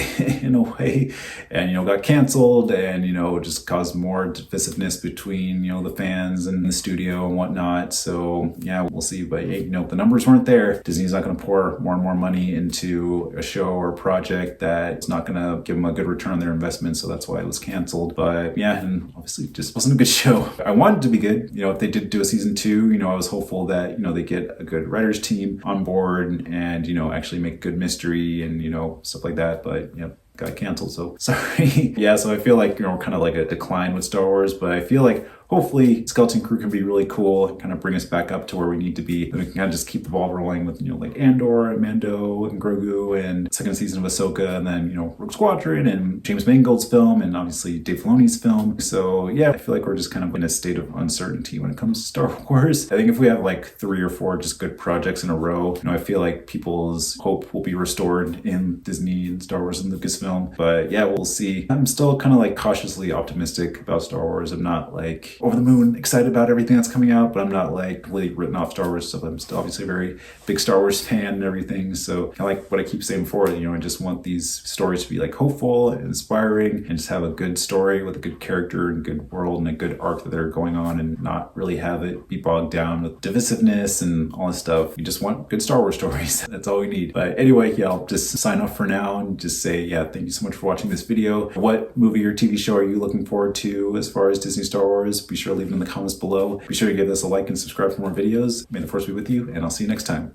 in a way, and, got canceled, and, just caused more divisiveness between, the fans and the studio and whatnot. So, yeah, we'll see. But the numbers weren't there. Disney's not going to pour more and more money into a show or project that's not going to give them a good return on their investment. So that's why it was canceled. But yeah, and obviously it just wasn't a good show. I wanted it to be good. If they did do a season 2, I was hopeful that, they get a good writers team on board and, actually make good mystery and, stuff like that. But, got canceled. So sorry. Yeah. So I feel like, we're kind of like a decline with Star Wars, but I feel like hopefully Skeleton Crew can be really cool, kind of bring us back up to where we need to be. And we can kind of just keep the ball rolling with, like Andor and Mando and Grogu and second season of Ahsoka and then, Rogue Squadron and James Mangold's film and obviously Dave Filoni's film. So yeah, I feel like we're just kind of in a state of uncertainty when it comes to Star Wars. I think if we have like 3 or 4 just good projects in a row, I feel like people's hope will be restored in Disney and Star Wars and Lucasfilm. But yeah, we'll see. I'm still kind of like cautiously optimistic about Star Wars. I'm not like over the moon excited about everything that's coming out, but I'm not like really written off Star Wars stuff. I'm still obviously a very big Star Wars fan and everything. So I like what I keep saying before, I just want these stories to be like hopeful and inspiring and just have a good story with a good character and good world and a good arc that they're going on and not really have it be bogged down with divisiveness and all this stuff. You just want good Star Wars stories. That's all we need. But anyway, yeah, I'll just sign off for now and just say, yeah, thank you so much for watching this video. What movie or TV show are you looking forward to as far as Disney Star Wars? Be sure to leave it in the comments below. Be sure to give us a like and subscribe for more videos. May the Force be with you, and I'll see you next time.